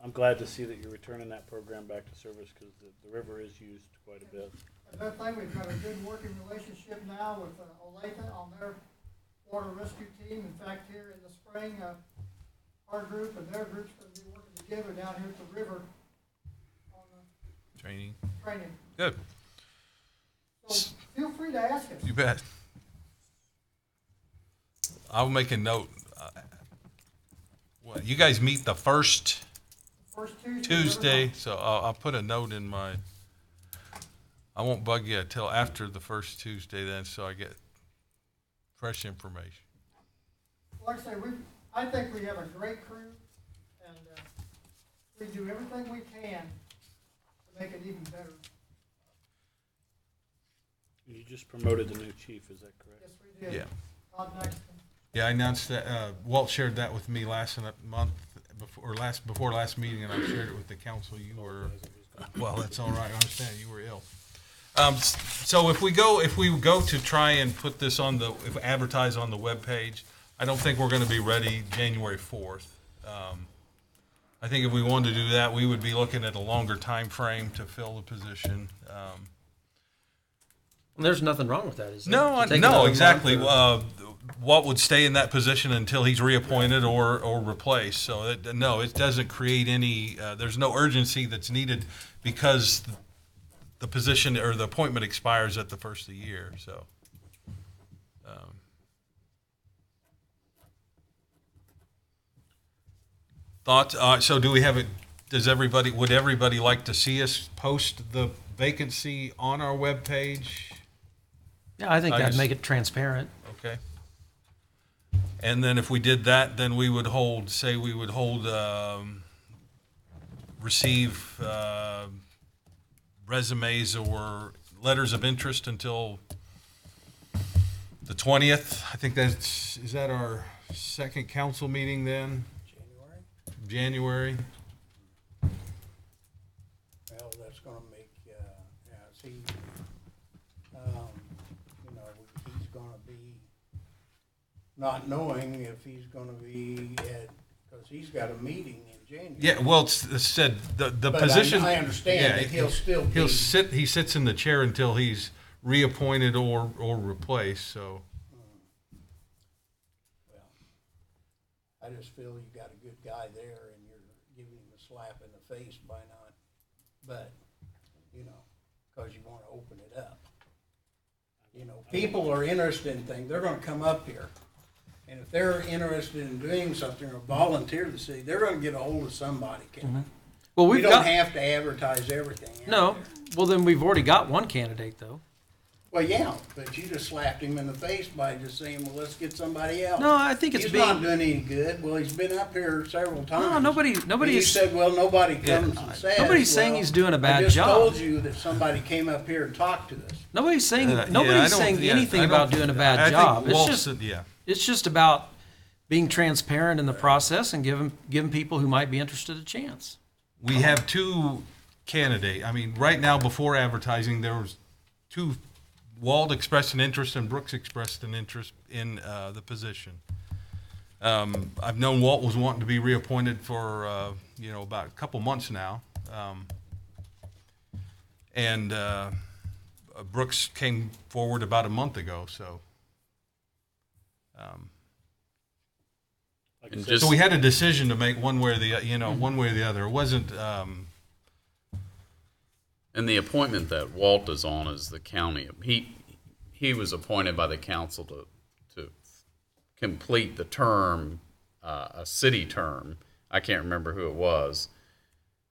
I'm glad to see that you're returning that program back to service, because the river is used quite a bit. Another thing, we've got a good working relationship now with Olathe on their water rescue team. In fact, here in the spring, our group and their group's going to be working together down here at the river on Training. training. Good. So feel free to ask us. You bet. I'll make a note. Well, you guys meet the first First Tuesday. Tuesday, so I'll put a note in my. I won't bug you until after the first Tuesday then, so I get fresh information. Like I say, I think we have a great crew, and we do everything we can to make it even better. You just promoted the new chief, is that correct? Yes, we did. Yeah. Todd Maxton. Yeah, I announced that. Walt shared that with me last month before last meeting, and I shared it with the council. You were, well, that's all right. I understand you were ill. So if we go to try and put this on advertise on the webpage, I don't think we're going to be ready January 4th. I think if we wanted to do that, we would be looking at a longer time frame to fill the position. There's nothing wrong with that, is there? No, To take no, another exactly. month Walt would stay in that position until he's reappointed or replaced. So no, it doesn't create any. There's no urgency that's needed because the position or the appointment expires at the first of the year. So. Thoughts? So do we have it? Would everybody like to see us post the vacancy on our webpage? Yeah, I think that'd make it transparent. Okay. And then if we did that, then we would receive resumes or letters of interest until the 20th. I think is that our second council meeting then? January. Well, that's gonna make, see, he's gonna be not knowing if he's gonna be because he's got a meeting in January. Yeah, well, it's said the But position. I understand that he'll still be. He sits in the chair until he's reappointed or replaced. So. I just feel you got a good guy there and you're giving him a slap in the face by not, but, because you want to open it up. People are interested in things, they're going to come up here. And if they're interested in doing something or volunteer to the city, they're going to get a hold of somebody, Kevin. Well, we don't have to advertise everything. No. Well, then we've already got one candidate, though. Well, yeah, but you just slapped him in the face by just saying, well, let's get somebody else. No, I think he's not doing any good. Well, he's been up here several times. No, nobody You said, well, nobody comes and says. Nobody's saying he's doing a bad I just job. told you that somebody came up here and talked to us. Nobody's saying anything I about don't- doing a bad I job. think Walt said, yeah. It's just about being transparent in the process and giving people who might be interested a chance. We have two candidates. I mean, right now before advertising, there was two. Walt expressed an interest and Brooks expressed an interest in the position. I've known Walt was wanting to be reappointed for about a couple months now, and Brooks came forward about a month ago. So, so we had a decision to make one way or the one way or the other. It wasn't. And the appointment that Walt is on is the county. He was appointed by the council to complete the term, a city term. I can't remember who it was.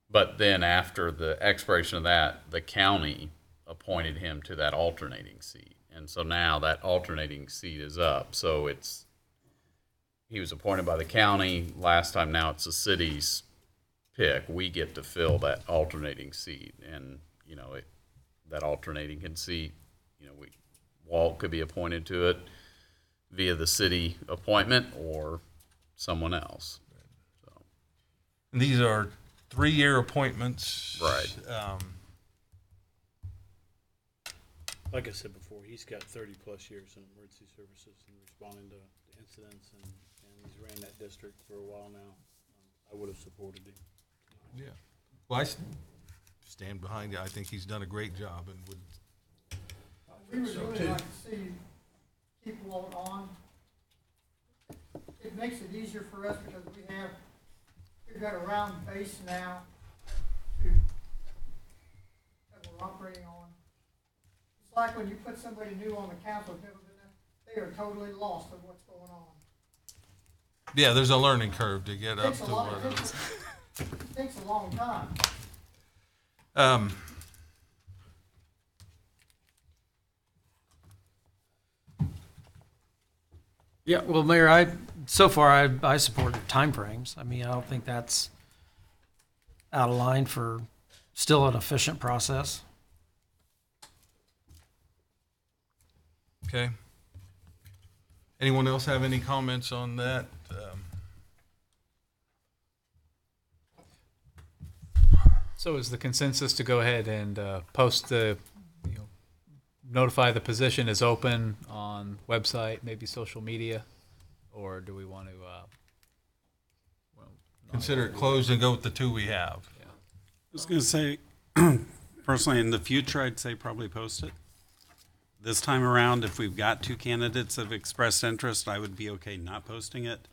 But then after the expiration of that, the county appointed him to that alternating seat. And so now that alternating seat is up. So he was appointed by the county last time. Now it's the city's pick. We get to fill that alternating seat. And that alternating seat, Walt could be appointed to it via the city appointment or someone else. So. And these are 3-year appointments. Right. Like I said before, he's got 30 plus years in emergency services and responding to incidents, and he's ran that district for a while now. I would have supported him. Yeah. Well, I stand behind you. I think he's done a great job and would. We would really like to see you keep Walt on. It makes it easier for us because we've got a round base now that we're operating on. It's like when you put somebody new on the council, who's never been there, they are totally lost of what's going on. Yeah, there's a learning curve to get up to It takes a long time. Yeah, well, Mayor, I support timeframes. I mean, I don't think that's out of line for still an efficient process. Okay. Anyone else have any comments on that? So is the consensus to go ahead and post notify the position is open on website, maybe social media, or do we want to, Consider it closed and go with the two we have. I was going to say, personally, in the future, I'd say probably post it. This time around, if we've got two candidates that have expressed interest, I would be okay not posting it.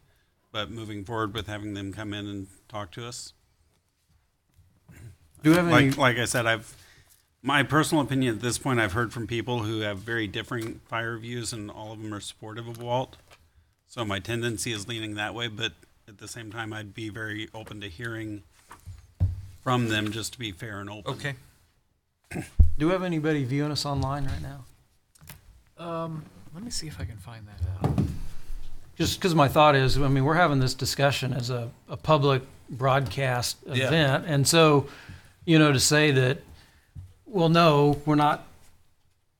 But moving forward with having them come in and talk to us. Do you have any? Like I said, my personal opinion at this point, I've heard from people who have very differing fire views, and all of them are supportive of Walt. So my tendency is leaning that way, but at the same time, I'd be very open to hearing from them, just to be fair and open. Okay. Do we have anybody viewing us online right now? let me see if I can find that out. Just because my thought is, I mean, we're having this discussion as a public broadcast event. And so, you know, to say that, well, no, we're not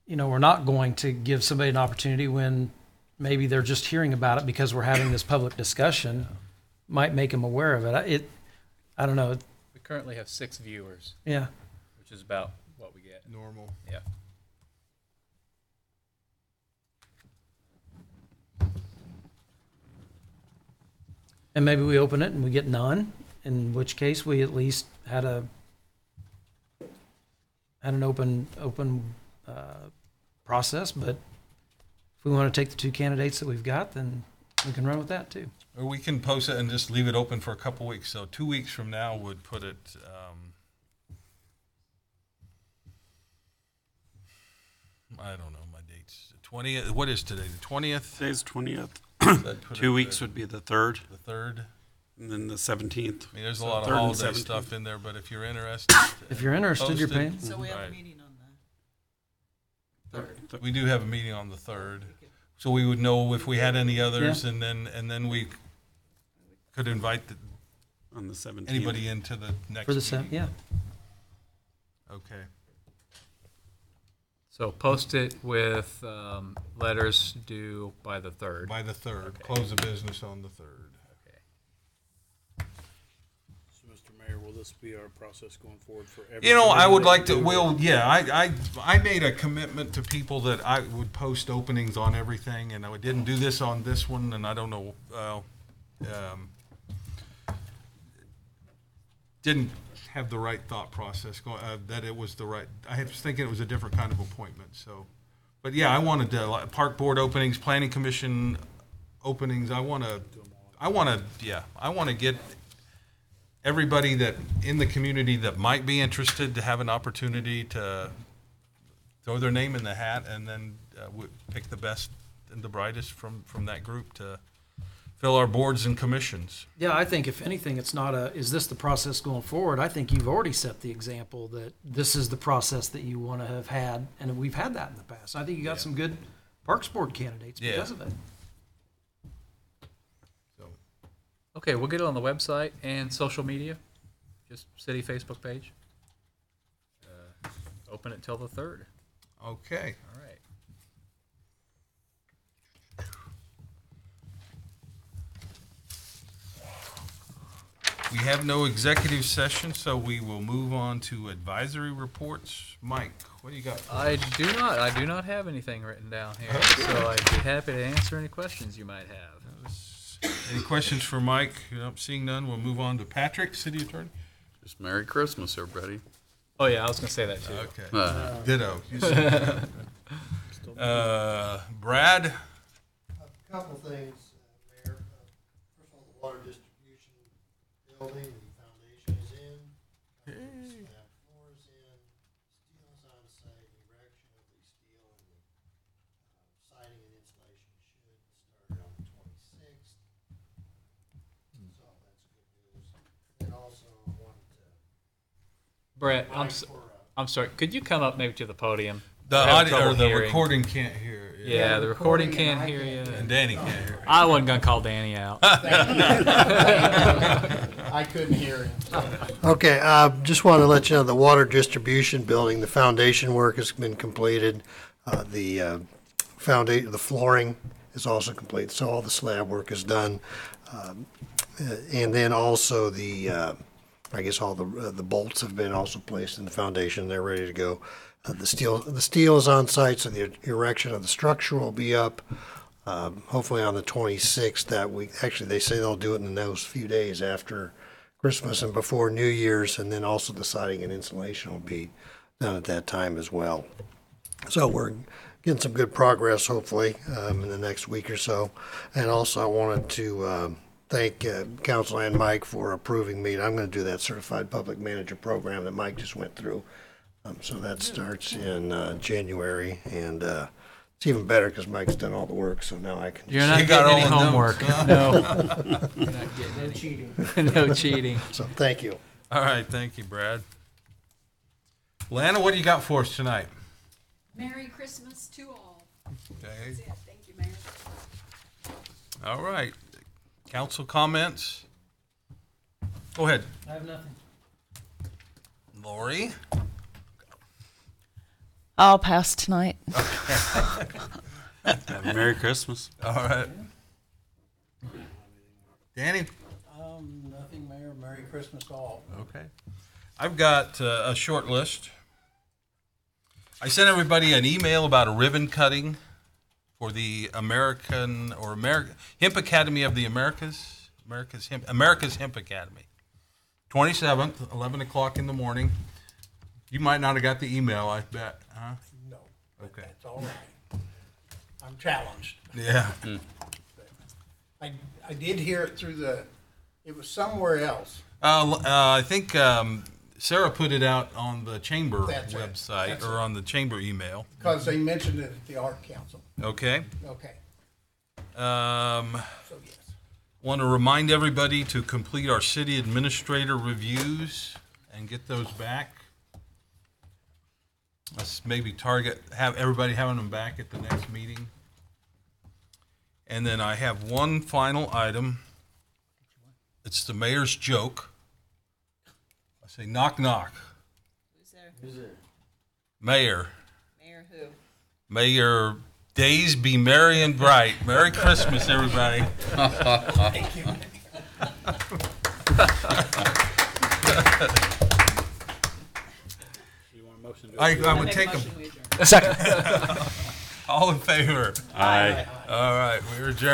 going to give somebody an opportunity when maybe they're just hearing about it because we're having this public discussion might make them aware of it. I don't know. We currently have 6 viewers. Yeah. Which is about what we get. Normal. Yeah. And maybe we open it and we get none, in which case we at least had an open process. But if we want to take the 2 candidates that we've got, then we can run with that too. Or we can post it and just leave it open for a couple weeks. So 2 weeks from now would put it. I don't know my dates. The 20th. What is today? The 20th. Today's 20th. 2 weeks would be the 3rd. The 3rd. And then the 17th. I mean, there's a lot of holiday stuff in there, but if you're interested, you're paying. So we have Right. a meeting on the 3rd. We do have a meeting on the 3rd, so we would know if we had any others, and then we could invite on the 17th anybody into the next For the meeting. yeah. Okay. So post it with letters due by the 3rd. By the 3rd. Okay. Close the business on the 3rd. Okay. So, Mr. Mayor, will this be our process going forward for every? You know, I would like to. do? Well, yeah, I made a commitment to people that I would post openings on everything, and I didn't do this on this one, and I don't know. Didn't have the right thought process that it was the right. I was thinking it was a different kind of appointment. So, but yeah, I wanted to park board openings, planning commission openings. I want to get everybody that in the community that might be interested to have an opportunity to throw their name in the hat, and then pick the best and the brightest from that group to fill our boards and commissions. Yeah, I think if anything, it's not is this the process going forward? I think you've already set the example that this is the process that you want to have had, and we've had that in the past. I think you got some good Parks Board candidates because of it. So, Okay, we'll get it on the website and social media. Just city Facebook page. Open it till the 3rd. okay. All right. We have no executive session, so we will move on to advisory reports. Mike, what do you got? For I us? do not have anything written down here, so I'd be happy to answer any questions you might have. Any questions for Mike? Seeing none, we'll move on to Patrick, City Attorney. Just Merry Christmas, everybody. Oh yeah, I was gonna say that too. Okay. Ditto. You said that. Brad? A couple things, Mayor. First of all, the water distribution building, the foundation is in. Slab floor is in. Steel is on site. Erection of the steel and the siding and insulation should start on the 26th. So that's good news. And also wanted to. Brett, I'm sorry. Could you come up maybe to the podium? The We're having audio trouble or the hearing. recording can't hear. Yeah, the recording can't hear you. And Danny can't hear. I wasn't gonna call Danny out. I couldn't hear him. Okay, just want to let you know, the water distribution building, the foundation work has been completed. The flooring is also complete, so all the slab work is done. And then also I guess all the bolts have been also placed in the foundation. They're ready to go. The steel is on site, so the erection of the structure will be up. hopefully on the 26th that week. Actually, they say they'll do it in those few days after Christmas and before New Year's, and then also the siding and insulation will be done at that time as well. So we're getting some good progress, hopefully, in the next week or so. And also, I wanted to thank Council and Mike for approving me. I'm going to do that Certified Public Manager program that Mike just went through. So that starts in January, and it's even better because Mike's done all the work, so now I can. You're not You got getting any all the homework. notes, No. You're not getting any cheating. No cheating. So thank you. All right, thank you, Brad. Lana, what do you got for us tonight? Merry Christmas to all. Okay. That's it. Thank you, Mayor. All right. Council comments? Go ahead. I have nothing. Lori? I'll pass tonight. Have a Merry Christmas. All right. Danny? Nothing, Mayor. Merry Christmas all. Okay. I've got a short list. I sent everybody an email about a ribbon cutting for the Hemp Academy of the Americas. America's Hemp Academy. 27th, 11 o'clock in the morning. You might not have got the email, I bet, huh? No. Okay. That's all right. I'm challenged. Yeah. I did hear it through it was somewhere else. I think Sarah put it out on the chamber That's right. website That's or it. on the chamber email. Because they mentioned it at the Art Council. Okay. Okay. So yes. Want to remind everybody to complete our city administrator reviews and get those back. Let's maybe have everybody having them back at the next meeting. And then I have one final item. It's the mayor's joke. I say knock knock. Who's there? Mayor. Mayor who? May days be merry and bright. Merry Christmas, everybody. Thank you. You want a motion to I would take them. Second. All in favor? Aye. All right, we're adjourned.